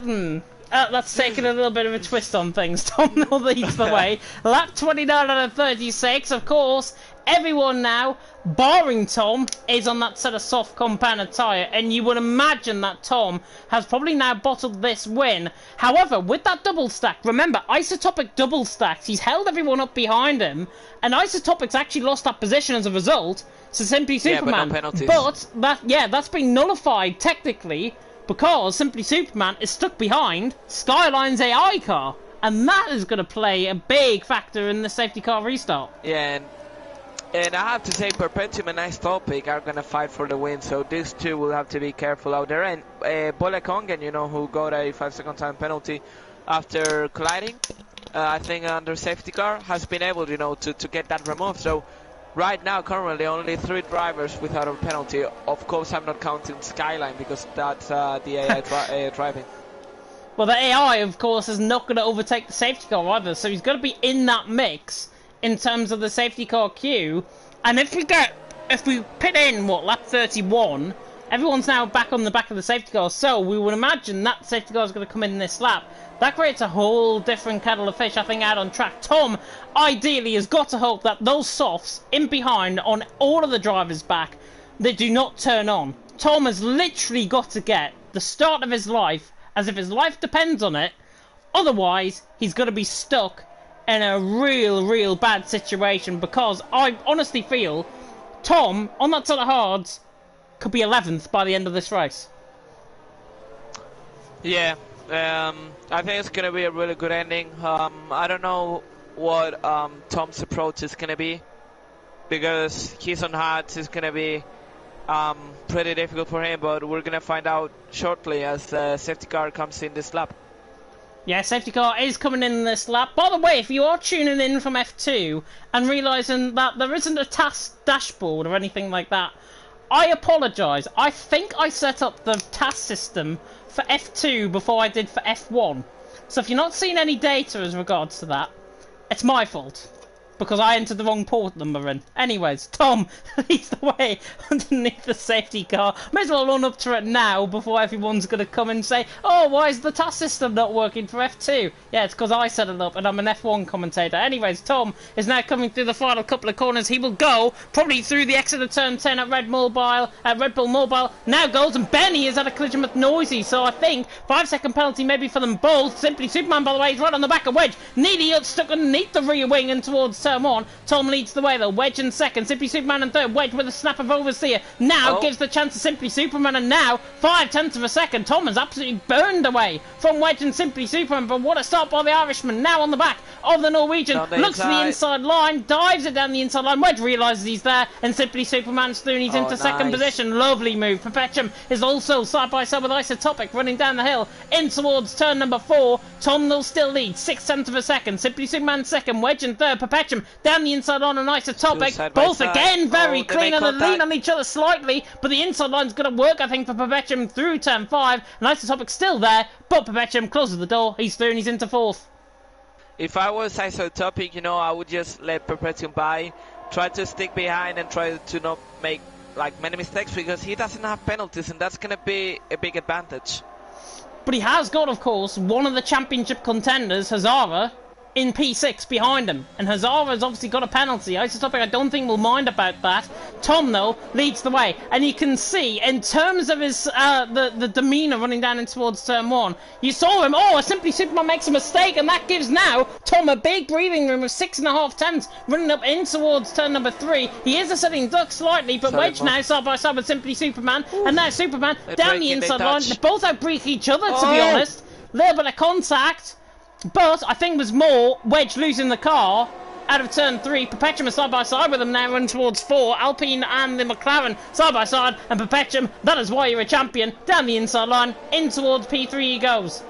That's taking a little bit of a twist on things. Tom leads the way. Lap 29 out of 36, of course. Everyone now, barring Tom, is on that set of soft compound tyre, and you would imagine that Tom has probably now bottled this win. However, with that double stack, remember, Isotopic double stacks. He's held everyone up behind him, and Isotopic's actually lost that position as a result. So Simply Superman. But no penalties. But that's been nullified technically because Simply Superman is stuck behind Skyline's AI car, and that is going to play a big factor in the safety car restart. Yeah, and I have to say, Perpetuum and Isotopic are going to fight for the win, so these 2 will have to be careful out there. And Bole Kongen, you know, who got a 5-second time penalty after colliding, I think under safety car, has been able, you know, to get that removed. So Right now, currently, only 3 drivers without a penalty. Of course, I'm not counting Skyline because that's the AI driving. Well, the AI, of course, is not going to overtake the safety car either, so he's got to be in that mix in terms of the safety car queue. And if we put in, lap 31, everyone's now back on the back of the safety car, so we would imagine that safety car is going to come in this lap. That creates a whole different kettle of fish, I think, out on track. Tom, ideally, has got to hope that those softs in behind on all of the drivers back, they do not turn on. Tom has literally got to get the start of his life as if his life depends on it. Otherwise, he's going to be stuck in a real bad situation, because I honestly feel Tom, on that sort of hards, could be 11th by the end of this race. Yeah, I think it's going to be a really good ending. I don't know what Tom's approach is going to be, because he's on hards. It's going to be pretty difficult for him, but we're going to find out shortly as the safety car comes in this lap. Yeah, safety car is coming in this lap. By the way, if you are tuning in from F2 and realising that there isn't a task dashboard or anything like that, I apologise. I think I set up the task system for F2 before I did for F1. So if you're not seeing any data as regards to that, it's my fault, because I entered the wrong port number in. Anyways, Tom leads the way underneath the safety car. May as well run up to it now before everyone's going to come and say, oh, why is the task system not working for F2? Yeah, it's because I set it up and I'm an F1 commentator. Anyways, Tom is now coming through the final couple of corners. He will go probably through the exit of turn 10 at Red Bull Mobile. Now goes, and Benny is at a collision with Noisy. So I think 5-second penalty maybe for them both. Simply Superman, by the way, is right on the back of Wedge. Nearly stuck underneath the rear wing and towards turn 1. Tom leads the way though. Wedge in second. Simply Superman in third. Wedge with a snap of Overseer. Now gives the chance to Simply Superman, and now 5/10 of a second. Tom has absolutely burned away from Wedge and Simply Superman, but what a start by the Irishman. Now on the back of the Norwegian. Looks to the inside line. Dives it down the inside line. Wedge realises he's there, and Simply Superman's through, and he's into second position. Lovely move. Perpetuum is also side by side with Isotopic running down the hill in towards turn number 4. Tom will still lead 6/10 of a second. Simply Superman second. Wedge in third. Perpetuum down the inside line, and Isotopic. Both again very clean, and they lean on each other slightly, but the inside line's going to work, I think, for Perpetuum through turn 5. And Isotopic's still there, but Perpetuum closes the door. He's through and he's into 4th. If I was Isotopic, you know, I would just let Perpetuum by, try to stick behind and try to not make many mistakes, because he doesn't have penalties, and that's going to be a big advantage. But he has got, of course, one of the championship contenders, Hazara, in P6 behind him, and Hazara's obviously got a penalty. Isotopic, I don't think will mind about that. Tom though leads the way, and you can see in terms of his the demeanour running down in towards turn 1, you saw him. Simply Superman makes a mistake, and that gives now Tom a big breathing room of 6.5 tenths running up in towards turn number 3. He is a sitting duck slightly, but Wedge now side by side with Simply Superman. Oof. And now Superman down the inside line. They both outbreak each other, to be honest. Little bit of contact, but I think there's more Wedge losing the car out of turn 3. Perpetuum is side by side with them now, running towards 4. Alpine and the McLaren side by side, and Perpetuum, that is why you're a champion, down the inside line, in towards P3 he goes.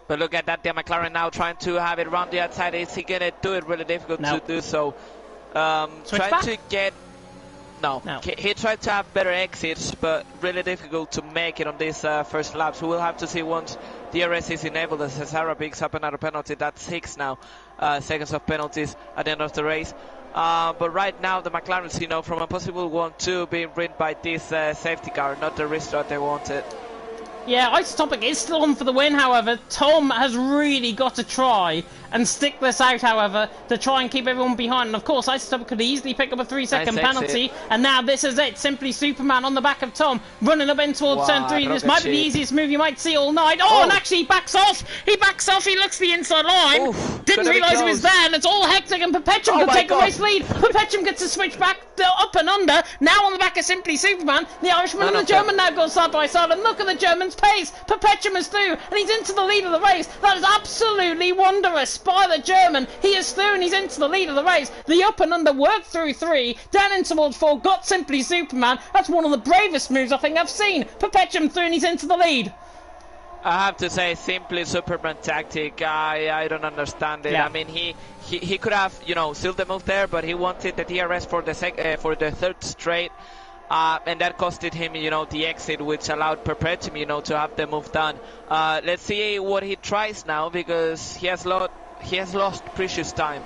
But look at that, the McLaren now trying to have it around the outside. Is he going to do it? Really difficult to do so. Trying to get... No. He tried to have better exits, but really difficult to make it on this first lap. So we'll have to see once DRS is enabled as Hazara picks up another penalty. That's 6 now seconds of penalties at the end of the race. But right now the McLarens, you know, from a possible 1-2 being ridden by this safety car, not the restart they wanted. Yeah, Isotopic is still on for the win, however. Tom has really got to try and stick this out, however, to try and keep everyone behind. And of course, Isotopic could easily pick up a 3-second penalty. And now this is it. Simply Superman on the back of Tom, running up in towards turn 3. This might be the easiest move you might see all night. And actually he backs off. He looks the inside line. Oof, didn't realise he was there, and it's all hectic, and Perpetuum could take the race lead. Perpetuum gets to switch back up and under. Now on the back of Simply Superman, the Irishman and the German now go side by side, and look at the German's pace. Perpetuum is through, and he's into the lead of the race. That is absolutely wondrous by the German. He is through, and he's into the lead of the race. The up and under worked through 3, down in towards 4, got Simply Superman. That's one of the bravest moves I think I've seen. Perpetuum through, and he's into the lead. I have to say, simply Superman tactic. I don't understand it. Yeah. I mean, he could have, you know, sealed the move there, but he wanted the DRS for the third straight, and that costed him, you know, the exit, which allowed Perpetuum, you know, to have the move done. Let's see what he tries now, because he has lost precious time.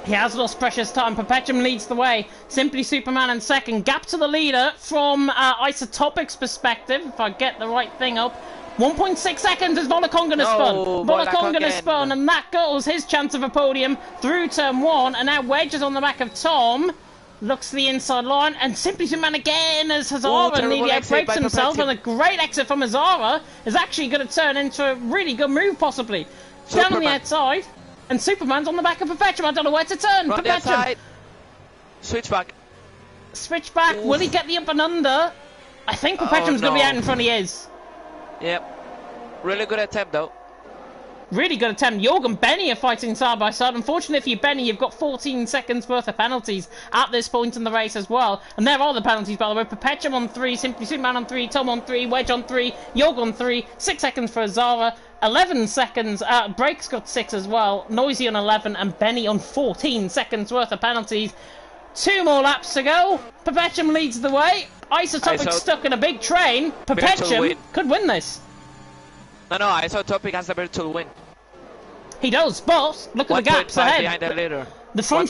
He has lost precious time. Perpetuum leads the way. Simply Superman in second. Gap to the leader from Isotopic's perspective, if I get the right thing up. 1.6 seconds is Volokon going to spun. Volokon going to spun, and that goes his chance of a podium through turn 1. And now Wedge is on the back of Tom. Looks to the inside line, and Simply Superman again as Hazara nearly outbreaks himself. And a great exit from Hazara is actually going to turn into a really good move, possibly. Down on the outside, and Superman's on the back of Perpetuum. I don't know where to turn. Perpetuum. Switchback. Switchback. Oof. Will he get the up and under? I think Perpetuum's going to be out in front. He is. Yep. Really good attempt, though. Really good attempt. Jorg and Benny are fighting side by side. Unfortunately for you, Benny, you've got 14 seconds worth of penalties at this point in the race as well. And there are the penalties, by the way. Perpetuum on 3, Simply Superman on 3, Tom on 3, Wedge on 3, Jorg on 3, 6 seconds for Azara, 11 seconds. Brake's got 6 as well. Noisy on 11, and Benny on 14 seconds worth of penalties. 2 more laps to go. Perpetuum leads the way. Isotopic stuck in a big train. Perpetuum could win this. No, Isotopic has a virtual win. He does, but look at the gaps ahead. Behind the leader. The front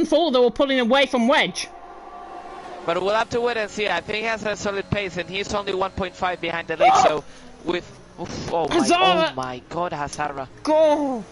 four, they were pulling away from Wedge. But we'll have to wait and see. I think he has a solid pace, and he's only 1.5 behind the lead. So with oh my God, Hazara. Go.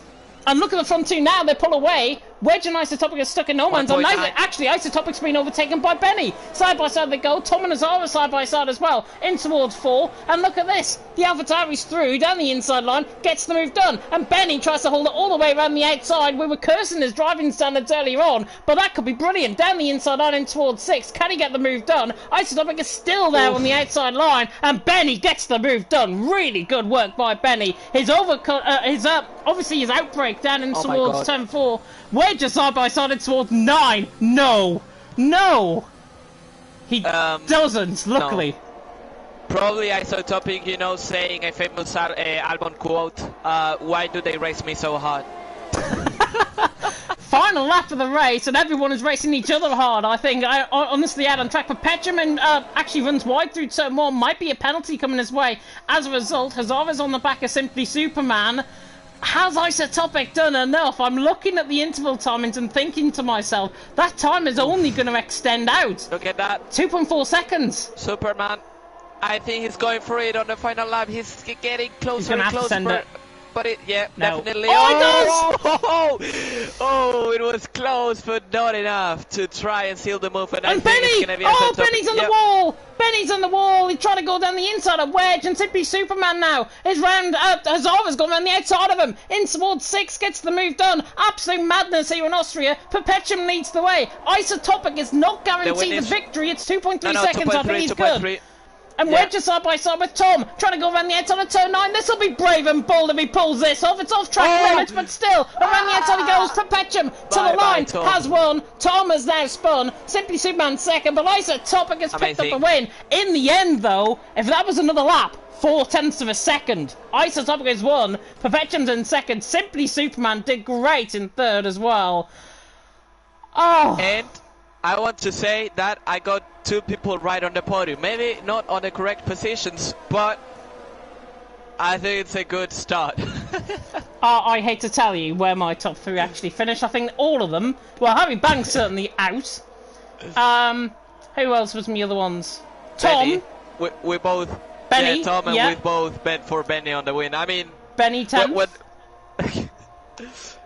And look at the front two now, they pull away. Wedge and Isotopic are stuck in no man's land. Actually, Isotopic's been overtaken by Benny. Side by side they go. Tom and Azara side by side as well. In towards 4. And look at this. The AlphaTauri's through, down the inside line, gets the move done. And Benny tries to hold it all the way around the outside. We were cursing his driving standards earlier on, but that could be brilliant. Down the inside line in towards 6. Can he get the move done? Isotopic is still there on the outside line, and Benny gets the move done. Really good work by Benny. His obviously his outbreak down in towards turn 4. Wedge side by side towards 9. No. He doesn't, luckily. No. Probably Isotopic, you know, saying a famous Albon quote, why do they race me so hard? Final lap of the race, and everyone is racing each other hard, I think. Honestly, out on track. Perpetuum and actually runs wide through turn 1. Might be a penalty coming his way. As a result, Hazara's on the back of Simply Superman. Has Isotopic done enough? I'm looking at the interval timings and thinking to myself, that time is only going to extend out. Look at that. 2.4 seconds. Superman, I think he's going for it on the final lap. He's getting closer and closer. But definitely. Oh, it does! Oh, it was close, but not enough to try and seal the move. And Benny! Benny's on the wall! Benny's on the wall! He's trying to go down the inside of Wedge, and Simply Superman now is round. Hazara's gone around the outside of him. In towards 6, gets the move done. Absolute madness here in Austria. Perpetuum leads the way. Isotopic is not guaranteed the victory. It's 2.3 seconds. I think he's good. And Wedge is side by side with Tom, trying to go around the outside of turn 9. This will be brave and bold if he pulls this off. It's off track limits, but still, around the outside he goes. Perpetuum to the line, has won. Tom has now spun. Simply Superman second, but Isotopic has picked up the win. In the end, though, if that was another lap, 0.4 of a second. Isotopic has won. Perpetuum's in second. Simply Superman did great in third as well. Oh. And I want to say that I got 2 people right on the podium. Maybe not on the correct positions, but I think it's a good start. I hate to tell you where my top 3 actually finished. I think all of them. Well, Harry Banks certainly out. Who else was my other ones? Tom. Benny. We both. Benny. Yeah, Tom and we both bet for Benny on the win. I mean, Benny 10th.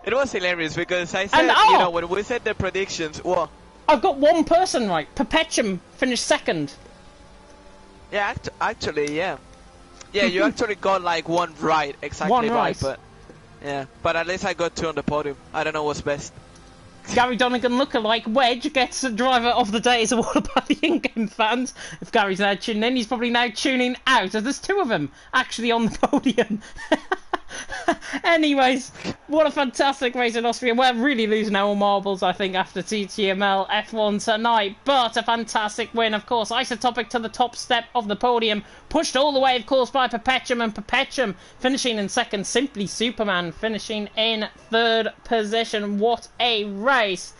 It was hilarious because I said, you know, when we said the predictions, well, I've got one person right. Perpetuum finished second. Yeah, actually, yeah. Yeah, you actually got like one right, exactly one right. But yeah, but at least I got 2 on the podium. I don't know what's best. Gary Donegan lookalike Wedge gets a driver of the day. Is all about the in-game fans. If Gary's now tuning in, he's probably now tuning out. As there's 2 of them actually on the podium. Anyways, what a fantastic race in Austria. We're really losing our marbles, I think, after TTML F1 tonight. But a fantastic win, of course. Isotopic to the top step of the podium. Pushed all the way, of course, by Perpetuum. And Perpetuum finishing in second. Simply Superman finishing in third position. What a race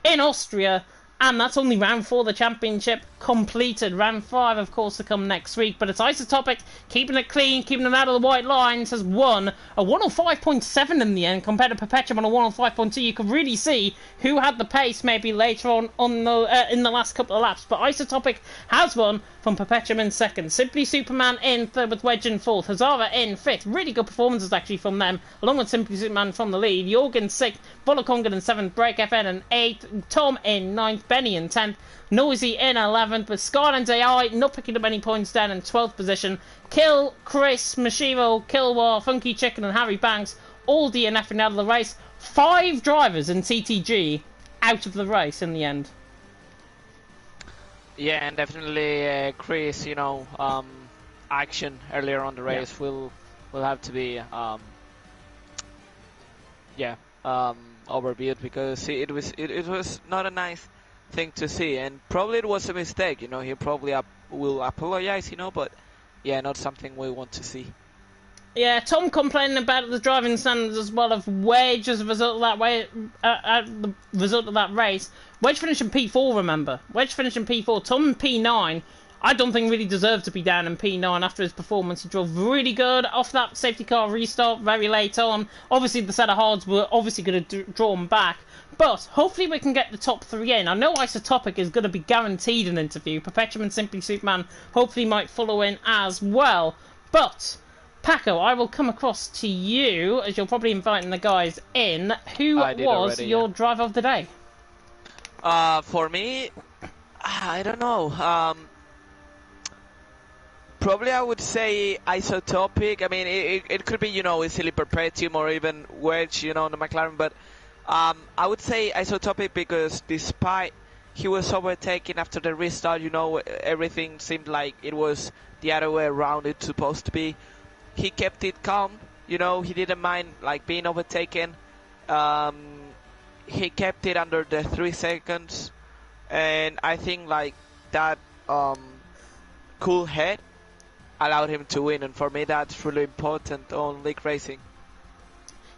in Austria. And that's only round 4 of the championship completed. Round 5, of course, to come next week. But it's Isotopic, keeping it clean, keeping it out of the white lines, has won a 105.7 in the end compared to Perpetuum on a 105.2. You could really see who had the pace maybe later on the in the last couple of laps. But Isotopic has won from Perpetuum in second. Simply Superman in third with Wedge in fourth. Hazara in fifth. Really good performances actually from them, along with Simply Superman from the lead. Jorgen sixth. Volokongen in seventh. Break FN in eighth. Tom in ninth. Benny in 10th, Noisy in 11th, with Skylands AI not picking up any points down in 12th position. Kill, Chris, Mashiro, Kilwar, Funky Chicken and Harry Banks all DNFing out of the race. 5 drivers in TTG out of the race in the end. Yeah, and definitely Chris, you know, action earlier on the race will have to be overviewed, because it was not a nice thing to see, and probably it was a mistake, you know. He probably will apologize, you know, but yeah, not something we want to see. Yeah, Tom complaining about the driving standards as well of Wedge as a result of the result of that race. Wedge finishing P4, remember. Wedge finishing P4. Tom in P9. I don't think really deserved to be down in P9 after his performance. He drove really good off that safety car restart very late on. Obviously, the set of hards were obviously going to draw him back. But hopefully we can get the top 3 in. I know Isotopic is going to be guaranteed an interview. Perpetuum and Simply Superman hopefully might follow in as well. But, Paco, I will come across to you, as you're probably inviting the guys in. Who was your driver of the day? For me, I don't know. Probably I would say Isotopic. I mean, it could be, you know, easily Perpetuum or even Wedge, you know, the McLaren, but I would say Isotopic, because despite he was overtaken after the restart, you know, everything seemed like it was the other way around it's supposed to be. He kept it calm, you know, he didn't mind like being overtaken. He kept it under the 3 seconds, and I think like that cool head allowed him to win, and for me that's really important on league racing.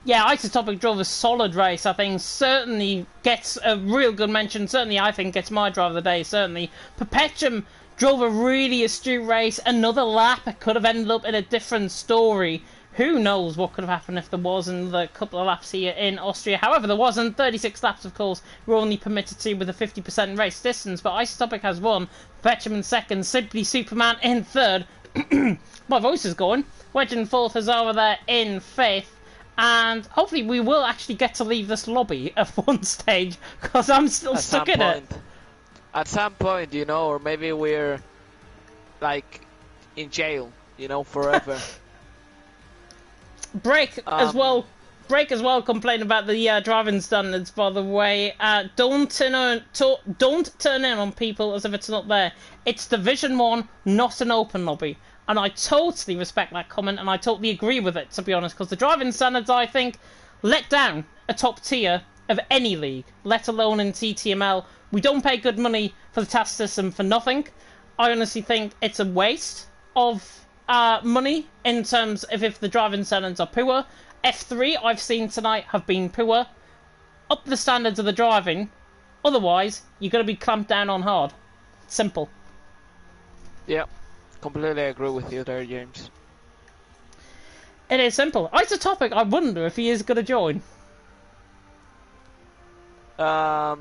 Yeah, Isotopic drove a solid race, I think. Certainly gets a real good mention. Certainly, I think, gets my driver of the day, certainly. Perpetuum drove a really astute race. Another lap. It could have ended up in a different story. Who knows what could have happened if there wasn't the couple of laps here in Austria. However, there wasn't. 36 laps, of course, were only permitted to with a 50% race distance. But Isotopic has won. Perpetuum in second. Simply Superman in third. My voice is going. Wedge in fourth. Hazara there in fifth. And hopefully we will actually get to leave this lobby at one stage, because I'm still stuck in it. At some point, you know, or maybe we're like in jail, you know, forever. Break as well complain about the driving standards, by the way. Don't turn in on people as if it's not there. It's Division 1, not an open lobby. And I totally respect that comment, and I totally agree with it, to be honest, because the driving standards, I think, let down a top tier of any league, let alone in TTML. We don't pay good money for the task system for nothing. I honestly think it's a waste of money in terms of if the driving standards are poor. F3, I've seen tonight, have been poor. Up the standards of the driving. Otherwise, you're going to be clamped down on hard. Simple. Yeah. Completely agree with you there, James. It is simple. Isotopic, I wonder if he is going to join. Nah,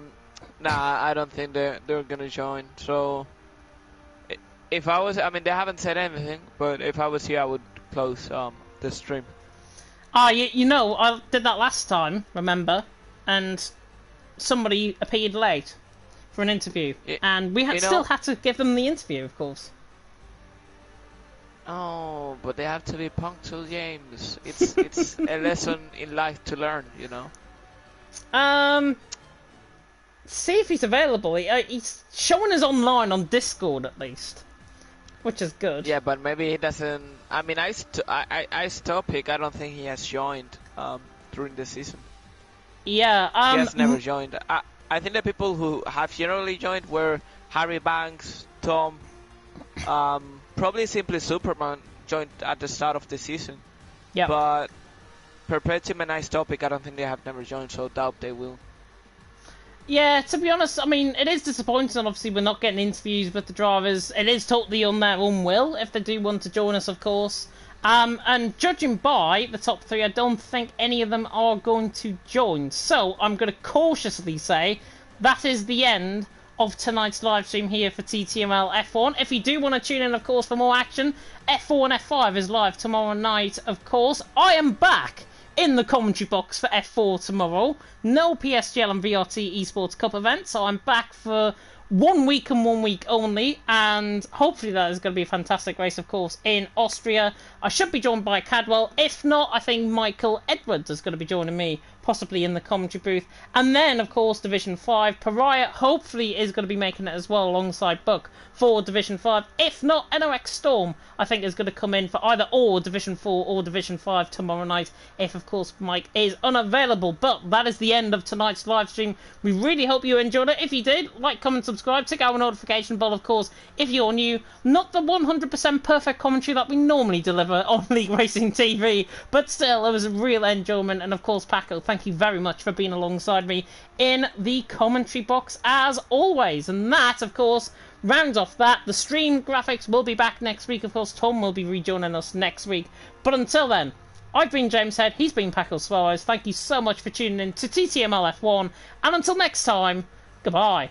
I don't think they're going to join. So, if I was, I mean, they haven't said anything, but if I was here, I would close the stream. You know, I did that last time, remember? And somebody appeared late for an interview. And we still had to give them the interview, of course. Oh, but they have to be punctual, James. It's a lesson in life to learn, you know. See if he's available. He's showing us online on Discord, at least. which is good. Yeah, but maybe he doesn't. I mean, I Topic. I don't think he has joined during the season. Yeah, he has never joined. I think the people who have generally joined were Harry Banks, Tom, probably simply Superman joined at the start of the season. Yeah. But Perpetuum and Topic, I don't think they have never joined, so doubt they will. Yeah, to be honest, I mean, it is disappointing. Obviously, we're not getting interviews with the drivers. It is totally on their own will if they do want to join us, of course. And judging by the top 3, I don't think any of them are going to join. So I'm going to cautiously say that is the end of tonight's live stream here for TTML F1. If you do want to tune in, of course, for more action, F4 and F5 is live tomorrow night, of course. I am back in the commentary box for F4 tomorrow. No PSGL and VRT Esports Cup event, so I'm back for 1 week and 1 week only, and hopefully that is going to be a fantastic race, of course, in Austria. I should be joined by Cadwell. If not, I think Michael Edwards is going to be joining me, possibly in the commentary booth. And then, of course, Division 5. Pariah hopefully is going to be making it as well alongside Buck for Division 5. If not, NOX Storm, I think, is going to come in for either or Division 4 or Division 5 tomorrow night, if, of course, Mike is unavailable. But that is the end of tonight's live stream. We really hope you enjoyed it. If you did, like, comment, subscribe, tick our notification bell, of course, if you're new. Not the 100% perfect commentary that we normally deliver on League Racing TV, but still, it was a real enjoyment. And, of course, Paco, thank you very much for being alongside me in the commentary box as always. And that, of course, rounds off that. The stream graphics will be back next week. Of course, Tom will be rejoining us next week. But until then, I've been James Head, he's been Paco Suarez. Thank you so much for tuning in to TTML F1, and until next time, goodbye.